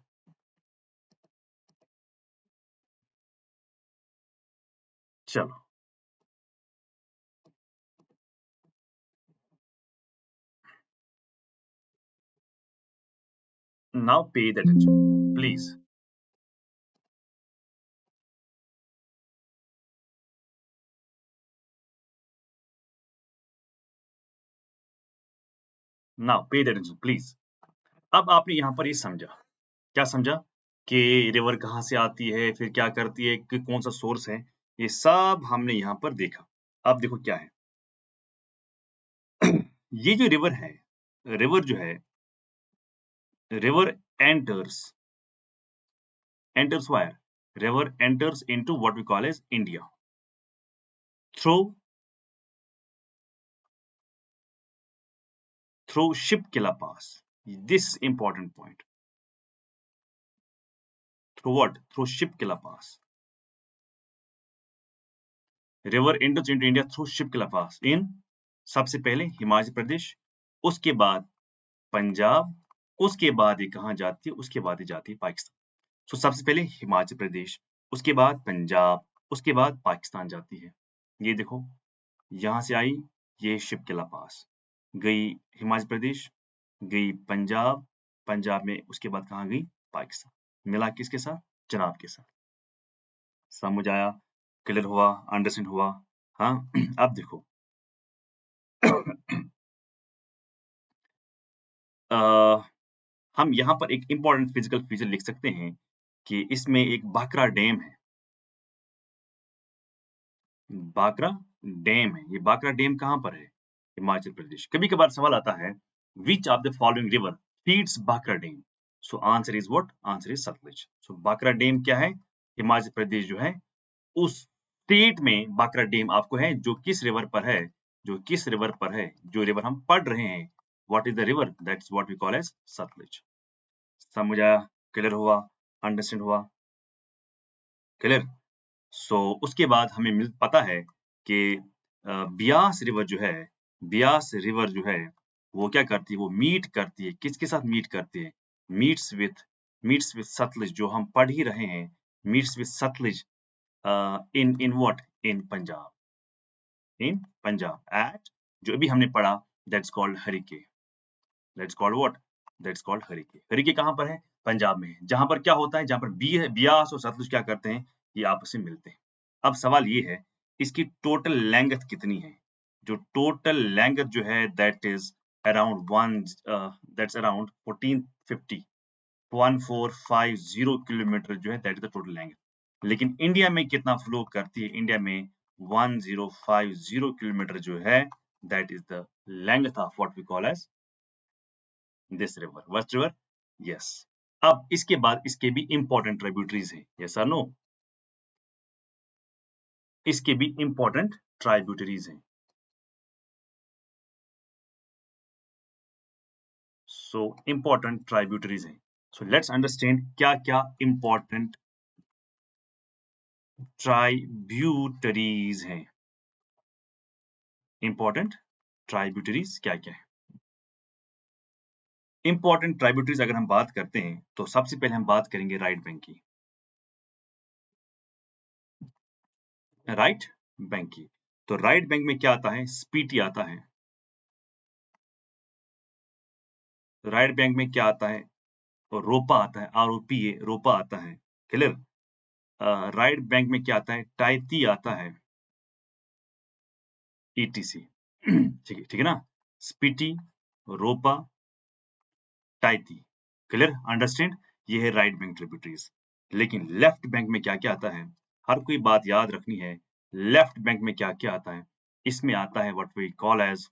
चलो, now pay the attention please. Now pay the attention please. अब आपने यहां पर ये समझा, क्या समझा? कि रिवर कहाँ से आती है, फिर क्या करती है, कि कौन सा सोर्स है, ये सब हमने यहाँ पर देखा. अब देखो क्या है. ये जो रिवर जो है, river enters where? River enters into what we call as India through Shipkila Pass. This important point. Through what? Through Shipkila Pass. River enters into India through Shipkila Pass in सबसे पहले हिमाचल प्रदेश, उसके बाद पंजाब, उसके बाद ये कहाँ जाती है? उसके बाद ये जाती है पाकिस्तान. तो सबसे पहले हिमाचल प्रदेश, उसके बाद पंजाब, उसके बाद पाकिस्तान जाती है. ये देखो, यहां से आई, ये शिपकिला पास गई हिमाचल प्रदेश, गई पंजाब, पंजाब में उसके बाद कहाँ गई? पाकिस्तान. मिला किसके साथ? जनाब के साथ. समझ आया? क्लियर हुआ? अंडरस्टैंड हुआ? हाँ. अब देखो, हम यहाँ पर एक इंपॉर्टेंट फिजिकल फीचर लिख सकते हैं कि इसमें एक बाकरा डैम है. बाकरा डैम है. ये बाकरा डैम कहाँ पर है? हिमाचल प्रदेश. कभी कभार सवाल आता है, which of the following river feeds Bhakra dam? So answer is what? Answer is Sutlej. So Bhakra dam क्या है? हिमाचल प्रदेश जो है, उस स्टेट में बाकरा डैम आपको है, जो किस रिवर पर है? जो रिवर हम पढ़ रहे हैं, what is the river? That's what we call as Sutlej. समझ आया? क्लियर हुआ? अंडरस्टैंड हुआ? क्लियर? सो उसके बाद हमें पता है कि ब्यास रिवर जो है, वो क्या करती है? वो मीट करती है. किसके साथ मीट करती है? मीट्स विथ सतलुज, जो हम पढ़ ही रहे हैं, meets with Sutlej in what? In Punjab at, जो अभी हमने पढ़ा, दैट्स कॉल्ड हरिके. हरिके कहाँ पर है? पंजाब में. जहां पर क्या होता है? जहां पर बियास और सतलुज क्या करते हैं? ये आपस में मिलते हैं. अब सवाल ये है, इसकी टोटल लेंथ कितनी है? जो टोटल लेंथ जो है दैट इज अराउंड 1450 किलोमीटर जो है that is the total length. लेकिन इंडिया में कितना फ्लो करती है? इंडिया में 1050 किलोमीटर जो है that is the length of what we call as this river, west river. Yes. अब इसके बाद इसके भी इंपॉर्टेंट ट्रिब्यूटरीज हैं, यस और नो? इसके भी इंपॉर्टेंट ट्रिब्यूटरीज हैं। सो इंपॉर्टेंट ट्रिब्यूटरीज हैं। सो लेट्स अंडरस्टैंड क्या क्या इंपॉर्टेंट ट्रिब्यूटरीज हैं। इंपॉर्टेंट ट्रिब्यूटरीज क्या क्या है? इंपॉर्टेंट ट्रिब्यूटरीज अगर हम बात करते हैं तो सबसे पहले हम बात करेंगे राइट बैंक की। राइट बैंक की। तो राइट बैंक में क्या आता है? स्पीटी आता है। राइट बैंक में क्या आता है? तो रोपा आता है, ROPA, रोपा आता है। क्लियर? राइट बैंक में क्या आता है? टाइती आता है, ETC। ठीक है ना? स्पीटी, रोपा, टाइती। क्लियर? अंडरस्टैंड? ये है राइट बैंक ट्रिब्यूटरीज। लेकिन लेफ्ट बैंक में क्या क्या आता है? हर कोई बात याद रखनी है। लेफ्ट बैंक में क्या क्या आता है? इसमें आता है what we call as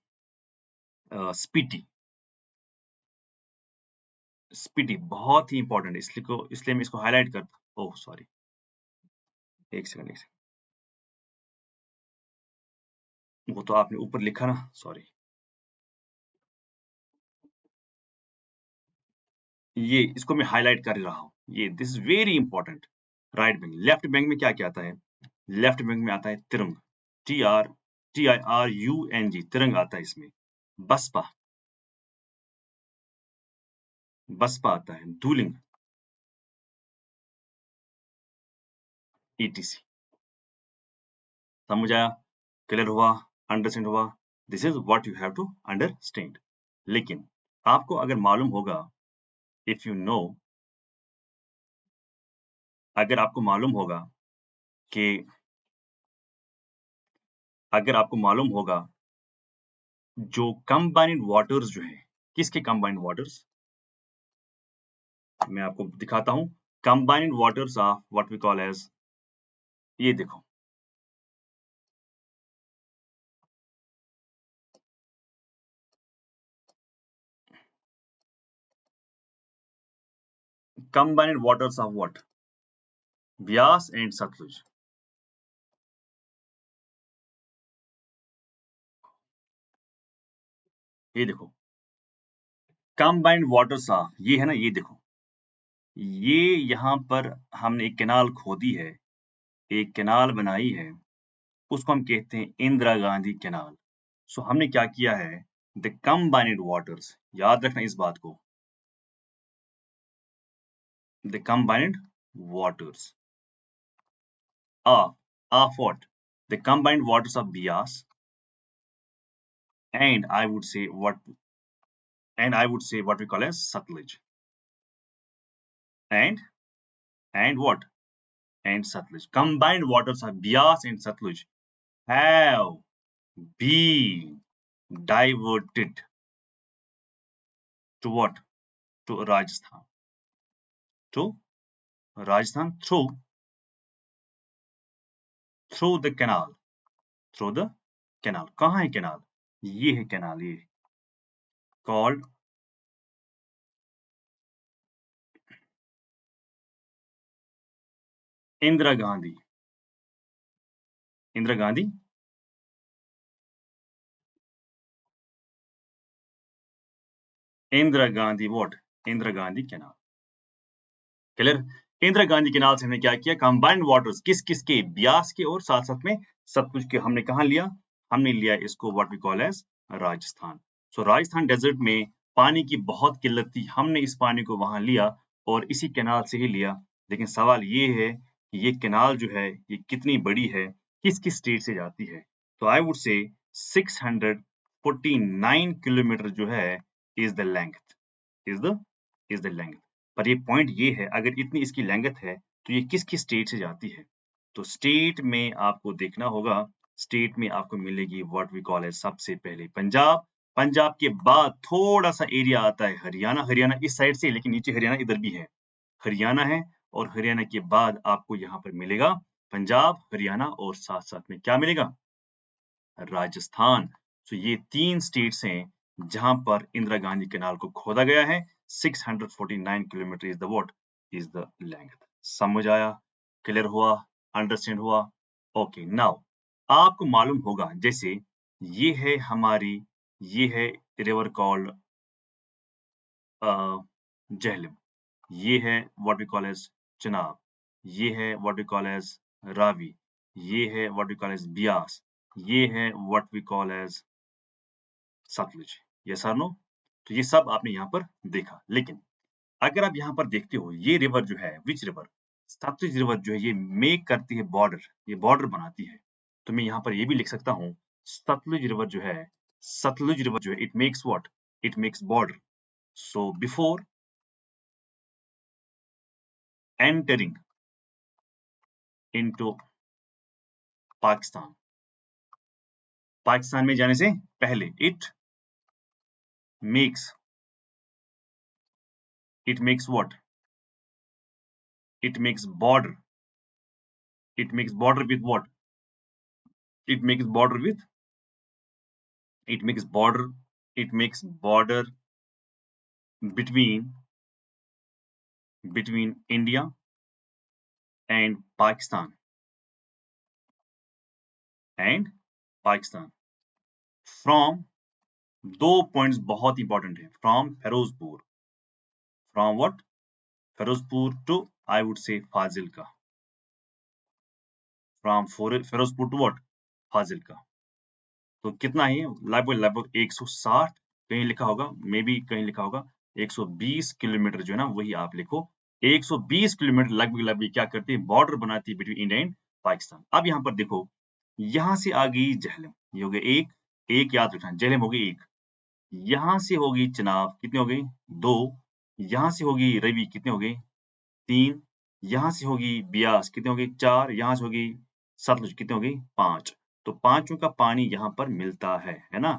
Spiti. Spiti बहुत ही इंपॉर्टेंट है, इसलिए मैं इसको हाईलाइट करता। ओह सॉरी, एक सेकंड, एक सेकंड। वो तो आपने ऊपर लिखा ना, सॉरी। ये इसको मैं हाईलाइट कर रहा हूँ। ये this is very important. Right bank. Left bank में क्या क्या आता है? लेफ्ट बैंक में आता है तिरंग, TIRUNG, तिरंग आता है इसमें। बसपा, बसपा आता है। धूलिंग, ETC। समझ आया? क्लियर हुआ? अंडरस्टैंड हुआ? This is what you have to understand. लेकिन आपको अगर मालूम होगा, इफ यू नो, अगर आपको मालूम होगा कि अगर आपको मालूम होगा जो कंबाइंड वाटर्स जो है, किसके कंबाइंड वाटर्स? मैं आपको दिखाता हूं। Combined waters of what we call as, ये देखो, combined waters of what? Beas and Sutlej. ये देखो, कंबाइंड वाटर्स ऑफ, ये है ना, ये देखो, ये यहां पर हमने एक कैनाल खोदी है, एक कैनाल बनाई है, उसको हम कहते हैं इंदिरा गांधी कैनाल। सो हमने क्या किया है? द कंबाइंड वाटर्स, याद रखना इस बात को, the combined waters of what? The combined waters of Bias, and I would say what we call as Satluj, and what? And Satluj. Combined waters of Bias and Satluj have been diverted to what? To Rajasthan. To Rajasthan through the canal. Through the canal. कहाँ है canal? ये है canal, ये called Indira Gandhi. Indira Gandhi, Indira Gandhi what? Indira Gandhi canal. Clear? Indira Gandhi canal से हमने क्या किया? कंबाइंड वाटर्स किस किस के? ब्यास के और साथ साथ में सतलुज के हमने कहा लिया? हमने लिया इसको what we call as Rajasthan. So Rajasthan desert में पानी की बहुत किल्लत थी, हमने इस पानी को वहां लिया और इसी कैनाल से ही लिया। लेकिन सवाल ये है कि ये कैनाल जो है ये कितनी बड़ी है, किस किस स्टेट से जाती है? तो आई वुड से 649 किलोमीटर जो है is the length, is the length. पर ये पॉइंट ये है, अगर इतनी इसकी लेंथ है तो ये किस किस स्टेट से जाती है? तो स्टेट में आपको देखना होगा स्टेट में आपको मिलेगी व्हाट वी कॉल एज सबसे पहले पंजाब। पंजाब के बाद थोड़ा सा एरिया आता है हरियाणा। हरियाणा इस साइड से, लेकिन नीचे हरियाणा इधर भी है, हरियाणा है। और हरियाणा के बाद आपको यहाँ पर मिलेगा पंजाब, हरियाणा और साथ साथ में क्या मिलेगा, राजस्थान। तो ये 3 स्टेट्स हैं जहां पर इंदिरा गांधी कैनाल को खोदा गया है। 649 kilometre is the what is the length. समझ आया, क्लियर हुआ, अंडरस्टैंड हुआ? ओके, नाउ आपको मालूम होगा जैसे ये है हमारी, ये है रिवर कॉल्ड झेलम, ये है what we call as Chenab, ये है what we call as Ravi, ये है what we call as Beas, ये है what we call as Sutlej. Yes और नो? तो ये सब आपने यहाँ पर देखा। लेकिन अगर आप यहाँ पर देखते हो ये रिवर जो है, विच रिवर, सतलुज रिवर जो है ये मेक करती है बॉर्डर, ये बॉर्डर बनाती है। तो मैं यहाँ पर ये भी लिख सकता हूँ सतलुज रिवर जो है, सतलुज रिवर जो है it makes what, it makes border. So before entering into Pakistan, Pakistan में जाने से पहले makes it makes what, it makes border, it makes border with what, it makes border with, it makes border, it makes border between India and Pakistan from, दो पॉइंट्स बहुत इंपॉर्टेंट है, from Firozpur, from what, Firozpur to I would say Fazilka, from Firozpur to what, Fazilka. तो कितना है, लगभग 160, कहीं लिखा होगा, मे बी कहीं लिखा होगा 120 किलोमीटर जो है ना, वही आप लिखो। 120 किलोमीटर लगभग क्या करती है, बॉर्डर बनाती है बिटवीन इंडिया एंड पाकिस्तान। अब यहाँ पर देखो, यहाँ से आ गई झेलम, ये हो गया एक, एक याद रखना, झेलम हो गई एक। यहाँ से होगी चिनाब, कितनी हो गई, दो। यहाँ से होगी रवि, कितनी हो गई, तीन। यहाँ से होगी बियास, कितनी हो गई, चार। यहाँ से होगी सतलुज, कितनी हो गई, पांच। तो पांचों का पानी यहाँ पर मिलता है ना।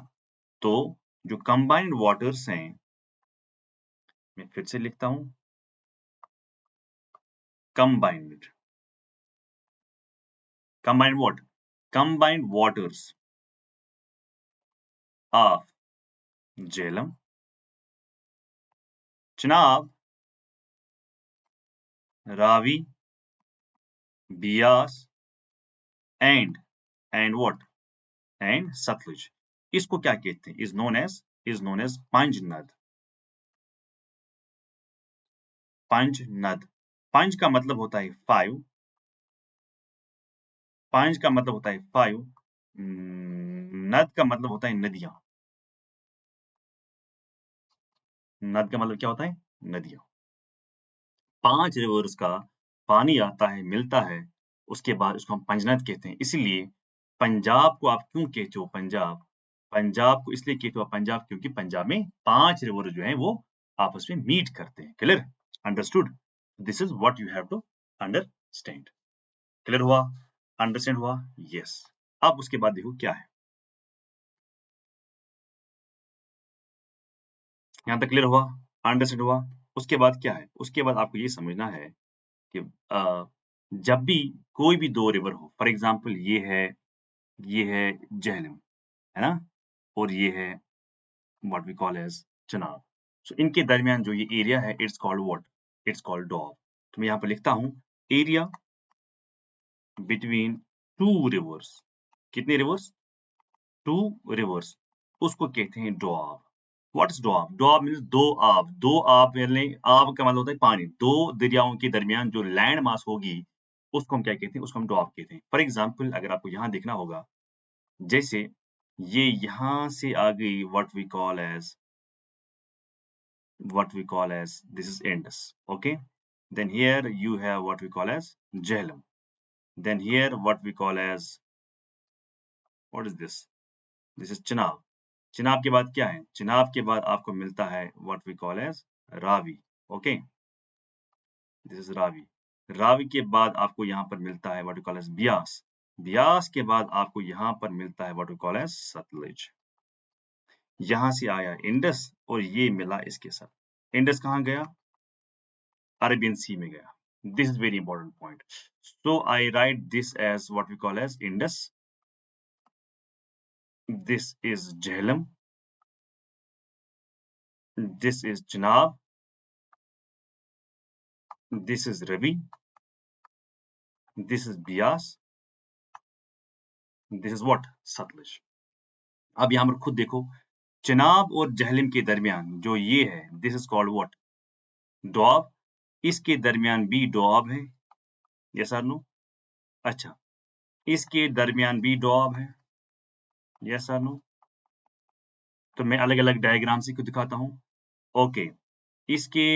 तो जो कंबाइंड वाटर्स हैं, मैं फिर से लिखता हूं, combined, combined what, combined waters of Jhelum, Chenab, Ravi, Beas and what, and Sutlej. इसको क्या कहते हैं, is known as Panjnad, Panjnad. पंज का मतलब होता है 5, पंज का मतलब होता है 5, नद का मतलब होता है नदियां, नद का मतलब क्या होता है, नदियां। 5 रिवर्स का पानी आता है, मिलता है, उसके बाद उसको हम पंजनद कहते हैं। इसीलिए पंजाब को आप क्यों कहते हो पंजाब, पंजाब को इसलिए कहते हो पंजाब क्योंकि पंजाब में 5 रिवर जो हैं वो आपस में मीट करते हैं। Clear, understood? This is what you have to understand. Clear हुआ, अंडरस्टैंड हुआ? यस। अब उसके बाद देखो क्या है, यहाँ तक क्लियर हुआ, अंडरस्टैंड हुआ? उसके बाद क्या है, उसके बाद आपको ये समझना है कि जब भी कोई भी दो रिवर हो, फॉर एग्जाम्पल ये है झेलम, है ना, और ये है what we call as Chenab. So इनके दरमियान जो ये एरिया है, it's called what, it's called doab. तो मैं यहाँ पर लिखता हूँ एरिया बिटवीन टू रिवर्स, कितने रिवर्स, टू रिवर्स, उसको कहते हैं doab. What is doab, doab means दो आब, दो आब यानी आब का मतलब होता है पानी, दो दरियाओं के दरमियान जो लैंड मास होगी उसको हम क्या कहते हैं, उसको हम डॉब कहते हैं। फॉर एग्जाम्पल अगर आपको यहाँ देखना होगा, जैसे ये यहाँ से आ गई what we call as this is Indus, okay? Then here you have what we call as Jhelum. Then here what we call as, what is this? This is Chenab. Chenab के बाद क्या है? Chenab के बाद आपको मिलता है what we call as Ravi, okay? This is Ravi. Ravi के बाद आपको यहाँ पर मिलता है what we call as Bias. Beas के बाद आपको यहाँ पर मिलता है what we call as Sutlej. यहाँ से आया इंडस और ये मिला इसके साथ। इंडस कहाँ गया? अरेबियन सी में गया। This is very important point. So I write this as what we call as Indus, this is Jhelum, this is Chenab, this is Ravi, this is Bias, this is what? Satluj. अब यहां पर खुद देखो, चनाब और जहलम के दरमियान जो ये है, दिस इज कॉल्ड व्हाट? डॉब। इसके दरमियान भी डॉब है, यस और नो? अच्छा, इसके दरमियान भी डॉब है, यस और नो? तो मैं अलग अलग डायग्राम से दिखाता हूं। ओके, इसके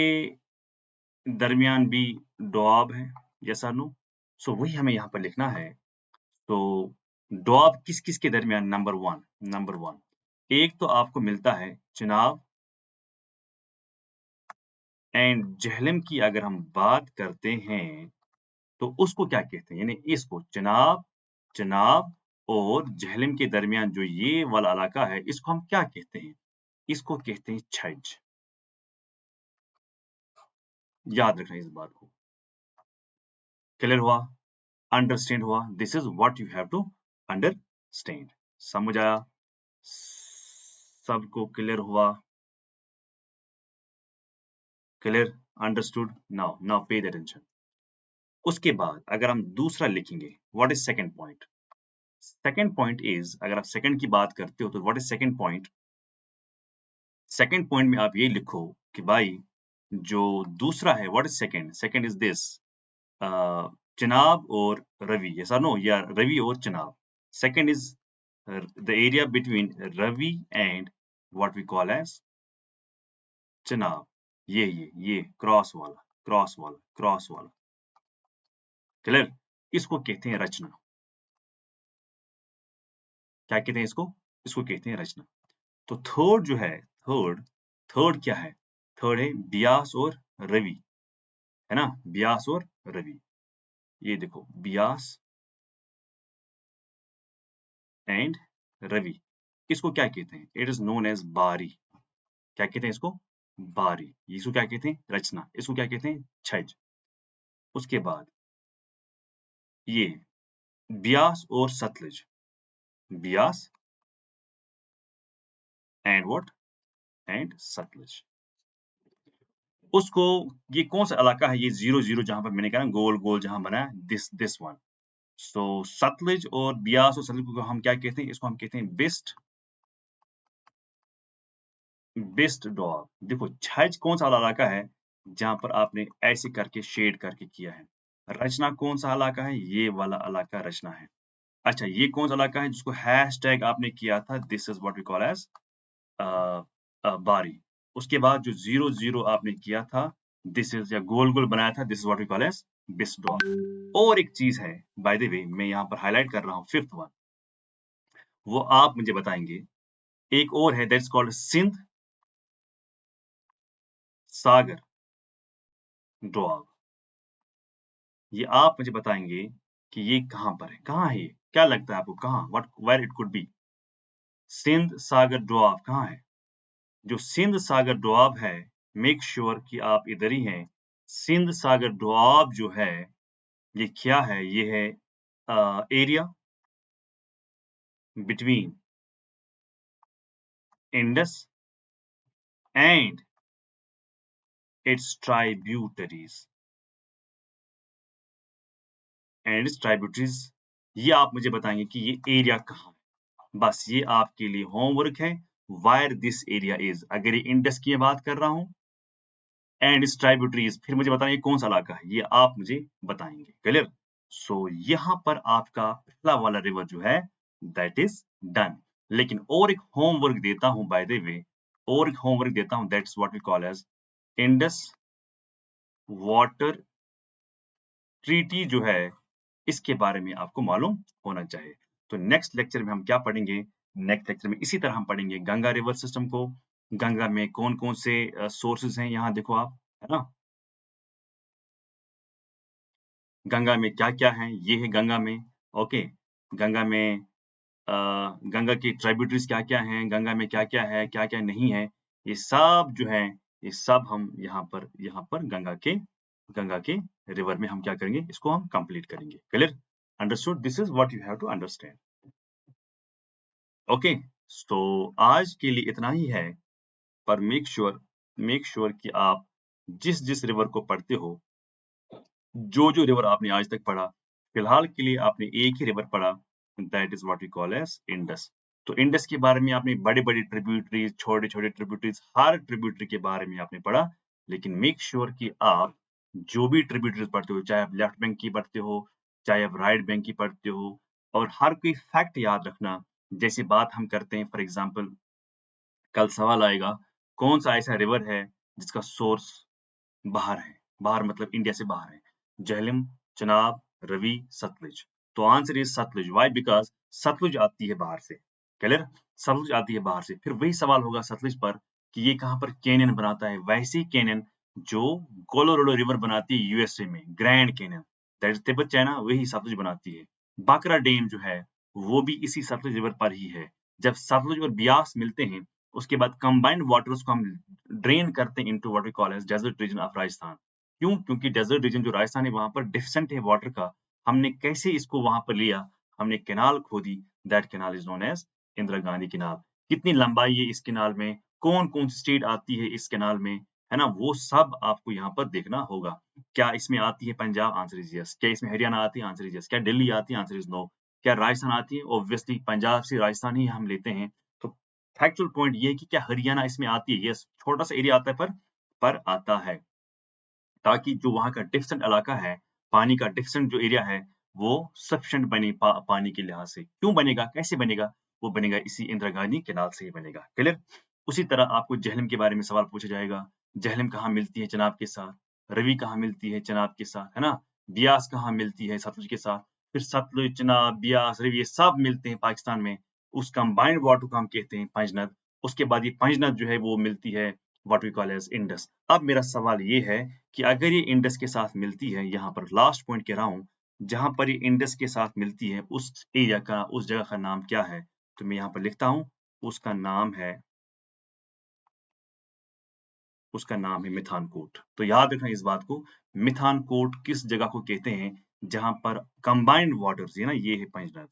दरमियान भी डॉब है, यस और नो? सो वही हमें यहाँ पर लिखना है। तो डॉब किस किस के दरमियान? नंबर वन एक तो आपको मिलता है चनाब एंड जहलम की। अगर हम बात करते हैं तो उसको क्या कहते हैं? यानी इसको चनाब और जहलम के दरमियान जो ये वाला इलाका है, इसको हम क्या कहते हैं? इसको कहते हैं छज। याद रखना इस बात को। क्लियर हुआ? अंडरस्टैंड हुआ? This is what you have to understand. समझ आया? सबको क्लियर हुआ? Clear? Understood? Now pay the attention. उसके बाद अगर हम दूसरा लिखेंगे, what is second point? Second point is, अगर आप सेकंड की बात करते हो तो what is second point? Second point में आप ये लिखो कि भाई जो दूसरा है, what is second? Second is this Chenab और रवि, यस और नो? या रवि और Chenab. Second is the area between Ravi and what we call as Chenab. ये क्रॉस वाला। क्लियर? इसको कहते हैं रचना। क्या कहते हैं इसको? इसको कहते हैं रचना। तो थर्ड जो है, थर्ड क्या है? थर्ड है ब्यास और रवि, है ना? ब्यास और रवि। ये देखो, ब्यास एंड रवि। इसको क्या कहते हैं? इट इज नोन एज बारी। क्या कहते हैं इसको? बारी। इसको क्या कहते हैं? रचना। इसको क्या कहते हैं? छज। उसके बाद ये ब्यास और Sutlej. Beas and what? And Sutlej. उसको, ये कौन सा इलाका है? ये 0 0 जहां पर मैंने कहा ना, गोल गोल जहां बना है, दिस वन। सो सतलज और ब्यास और सतलज को हम क्या कहते हैं? इसको हम कहते हैं बिस्ट डॉग। देखो, छज कौन सा इलाका है जहां पर आपने ऐसे करके शेड करके किया है? रचना कौन सा इलाका है? ये वाला इलाका रचना है। अच्छा, ये कौन सा इलाका है जिसको हैशटैग आपने किया था? This is what we call as Bari. उसके बाद जो 0 0 आपने किया था, दिस इज, या गोल गोल बनाया था, this is what we call as Bist doab. और एक चीज है, बाय द वे, मैं यहाँ पर हाईलाइट कर रहा हूँ, फिफ्थ वन, वो आप मुझे बताएंगे। एक और है, दैट्स कॉल्ड सिंध सागर डॉग। ये आप मुझे बताएंगे कि ये कहां पर है? कहां है ये? क्या लगता है आपको? कहां? What, where it could be? Sindh Sagar Doab कहां है? जो सिंध सागर डोआब है, मेक श्योर कि आप इधर ही हैं। सिंध सागर डोआब जो है, ये क्या है? ये है area between Indus and it's tributaries ये आप मुझे बताएंगे कि ये एरिया कहां है। बस ये आपके लिए होमवर्क है। वायर दिस एरिया इज, अगर ये इंडस की बात कर रहा हूं एंड इट्स ट्राइब्यूटरीज, फिर मुझे बताइए कौन सा इलाका है, ये आप मुझे बताएंगे। क्लियर? सो यहाँ पर आपका पहला वाला रिवर जो है, दैट इज डन। लेकिन और एक होमवर्क देता हूं, बाय द वे, और एक होमवर्क देता हूं, that's what we call as Indus water treaty जो है, इसके बारे में आपको मालूम होना चाहिए। तो नेक्स्ट लेक्चर में हम क्या पढ़ेंगे? नेक्स्ट लेक्चर में इसी तरह हम पढ़ेंगे गंगा रिवर सिस्टम को। गंगा में कौन कौन से सोर्सेज हैं, यहाँ देखो आप, है ना? गंगा में क्या क्या है, ये है गंगा में। ओके, गंगा में गंगा की ट्राइब्यूटरीज क्या-क्या हैं, गंगा में क्या-क्या है, क्या-क्या नहीं है, ये सब जो है, ये सब हम यहाँ पर गंगा के रिवर में हम क्या करेंगे, इसको हम कंप्लीट करेंगे। Clear? Understood? This is what you have to understand. Okay, so आज के लिए इतना ही है, पर मेक श्योर कि आप जिस-जिस रिवर को पढ़ते हो, जो-जो रिवर आपने आज तक पढ़ा, फिलहाल के लिए आपने एक ही रिवर पढ़ा, that is what we call as Indus. तो इंडस के बारे में आपने बड़े-बड़े ट्रिब्यूटरीज़, छोटे-छोटे ट्रिब्यूटरीज़, हर ट्रिब्यूटरी के बारे में आपने पढ़ा, लेकिन मेक श्योर कि आप जो भी ट्रिब्यूटरीज़ पढ़ते हो, चाहे आप लेफ्ट बैंक की पढ़ते हो, चाहे आप राइट बैंक की पढ़ते हो, और हर कोई फैक्ट याद रखना। जैसे बात हम करते हैं, फॉर एग्ज़ाम्पल कल सवाल आएगा, कौन-सा ऐसा रिवर है जिसका सोर्स बाहर है? बाहर मतलब इंडिया से बाहर है। झेलम, चेनाब, रवि, सतलुज। तो answer is Sutlej. Why? Because Sutlej आती है बाहर से। क्लियर? सतलुज आती है बाहर से। फिर वही सवाल होगा सतलुज पर कि ये कहाँ पर कैनियन बनाता है? वैसे ही कैनियन जो कोलोराडो रिवर बनाती है यूएसए में, grand canyon, that is Tibet China, वही सतलुज बनाती है। बाकरा डैम जो है, वो भी इसी सतलुज रिवर पर ही है। जब सतलुज और ब्यास मिलते हैं, उसके बाद कंबाइंड वाटर्स को हम ड्रेन करते हैं into what we call as desert region of Rajasthan. क्यों? क्योंकि डेज़र्ट रीजन जो राजस्थान है, वहाँ पर डेफिसिएंट है वाटर का। हमने कैसे इसको वहाँ पर लिया? हमने कैनाल खोदी, that canal is known as Indira Gandhi canal. कितनी लंबाई है इस कैनाल में? कौन-कौन सी स्टेट आती है इस कैनाल में? है ना? वो सब आपको यहाँ पर देखना होगा। क्या इसमें आती है पंजाब? Answer is yes. क्या इसमें हरियाणा आती है? Answer is yes. क्या दिल्ली आती है? Answer is no. क्या राजस्थान आती है? ऑब्वियसली पंजाब से राजस्थान ही हम लेते हैं। तो फैक्चुअल पॉइंट ये है कि क्या हरियाणा इसमें आती है? यस, छोटा-सा एरिया आता है पर आता है। ताकि जो वहाँ का डिफरेंट इलाका है, पानी का डिफरेंट जो एरिया है, वो सफिशिएंट बने पानी के लिहाज से। क्यों बनेगा? कैसे बनेगा? वो बनेगा इसी इंदिरा गांधी कैनाल से ही बनेगा। क्लियर? उसी तरह आपको झेलम के बारे में सवाल पूछा जाएगा। झेलम कहाँ मिलती है चेनाब के साथ? रवि कहाँ मिलती है चेनाब के साथ? है ना? ब्यास कहाँ मिलती है सतलुज के साथ? फिर सतलुज, चेनाब, ब्यास, रवि ये सब मिलते हैं पाकिस्तान में। उस कंबाइंड वाटर को हम कहते हैं पंजनद। उसके बाद ये पंजनद जो है वो मिलती है what we call as Indus. अब मेरा सवाल ये है कि अगर ये इंडस के साथ मिलती है, यहाँ पर लास्ट पॉइंट कह रहा हूँ, जहाँ पर ये इंडस के साथ मिलती है, उस जगह का नाम क्या है? तो मैं यहाँ पर लिखता हूँ, उसका नाम है मिथानकोट। तो याद रखना इस बात को, मिथानकोट किस जगह को कहते हैं, जहाँ पर कंबाइंड वाटर्स, ये ना, ये है Panjnad.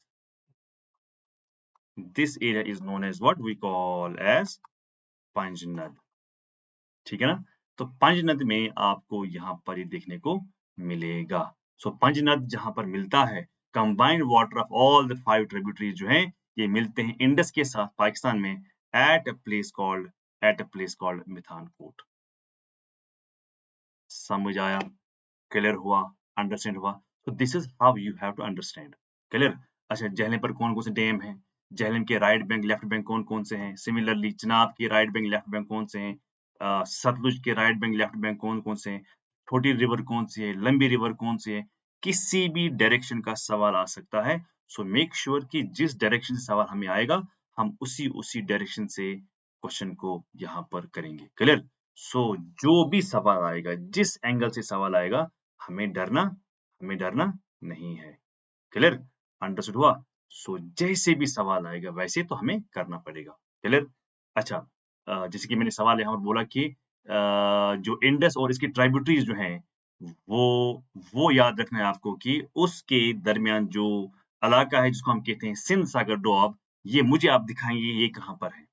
This area is known as what we call as Panjnad. ठीक है ना? तो पंजनद में आपको यहाँ पर ये देखने को मिलेगा। सो पंजनद जहाँ पर मिलता है, combined water of all the 5 tributaries जो हैं, ये मिलते हैं इंडस के साथ पाकिस्तान में at a place called Mithankot. समझ आया? क्लियर हुआ? अंडरस्टैंड हुआ? तो this is how you have to understand. Clear? अच्छा, झेलम पर कौन-कौन से डैम हैं? झेलम के राइट बैंक, लेफ्ट बैंक कौन-कौन से हैं? सिमिलरली चिनाब के राइट बैंक, लेफ्ट बैंक कौन से हैं? सतलुज के राइट बैंक, लेफ्ट बैंक कौन-कौन से हैं? छोटी रिवर कौन सी है? लंबी रिवर कौन सी है? किसी भी डायरेक्शन का सवाल आ सकता है। सो मेक श्योर कि जिस डायरेक्शन से सवाल हमें आएगा, हम उसी डायरेक्शन से क्वेश्चन को यहाँ पर करेंगे। क्लियर? सो जो भी सवाल आएगा, जिस एंगल से सवाल आएगा, हमें डरना नहीं है। क्लियर? अंडरस्टूड हुआ? सो जैसे भी सवाल आएगा वैसे तो हमें करना पड़ेगा। क्लियर? अच्छा, जैसे कि मैंने सवाल यहाँ पर बोला कि जो इंडस और इसकी ट्राइब्यूटरीज जो हैं, वो वो याद रखना है आपको कि उसके दरमियान जो इलाका है जिसको हम कहते हैं सिंध सागर डोआब, ये मुझे आप दिखाएँगे ये कहाँ पर है।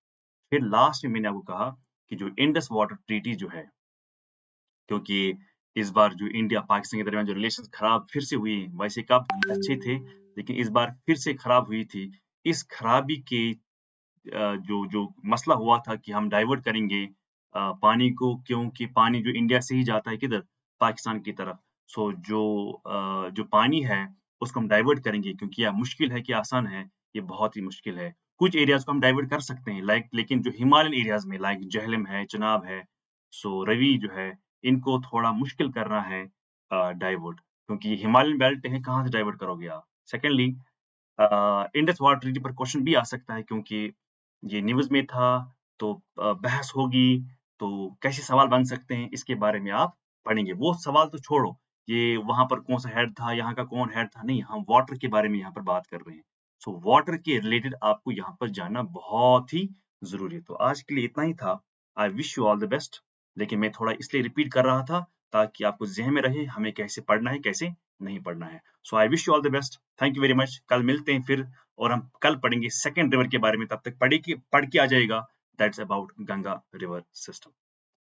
फिर लास्ट में मैंने आपको कहा कि जो इंडस वाटर ट्रीटी जो है, क्योंकि इस बार जो इंडिया पाकिस्तान के दरमियान जो रिलेशंस खराब फिर से हुई, वैसे कब अच्छे थे, लेकिन इस बार फिर से खराब हुई थी। इस खराबी के जो जो मसला हुआ था कि हम डाइवर्ट करेंगे पानी को, क्योंकि पानी जो इंडिया से ही जाता है किधर? पाकिस्तान की तरफ। सो जो पानी है उसको हम डाइवर्ट करेंगे, क्योंकि यह मुश्किल है कि आसान है, ये बहुत ही मुश्किल है। कुछ एरियाज़ को हम डाइवर्ट कर सकते हैं, लेकिन जो हिमालयन एरियाज़ में झेलम है, चेनाब है, सो रवि जो है, इनको थोड़ा मुश्किल करना है डाइवर्ट, क्योंकि हिमालयन बेल्ट है, कहाँ से डाइवर्ट करोगे आप? सेकंडली इंडस वाटर ट्रीटी पर क्वेश्चन भी आ सकता है, क्योंकि ये न्यूज़ में था, तो बहस होगी, तो कैसे सवाल बन सकते हैं, इसके बारे में आप पढ़ेंगे। वो सवाल तो छोड़ो, ये वहाँ पर कौन-सा हेड था, यहाँ का कौन हेड था, नहीं, हम वाटर के बारे में यहाँ पर बात कर रहे हैं। सो वाटर के रिलेटेड आपको यहाँ पर जानना बहुत ही जरूरी है। तो आज के लिए इतना ही था। आई wish you all the best. लेकिन मैं थोड़ा इसलिए रिपीट कर रहा था ताकि आपको ज़हन में रहे हमें कैसे पढ़ना है, कैसे नहीं पढ़ना है। So I wish you all the best. Thank you very much. कल मिलते हैं फिर और हम कल पढ़ेंगे सेकंड रिवर के बारे में। तब तक पढ़ के आ जाएगा। That's about Ganga river system.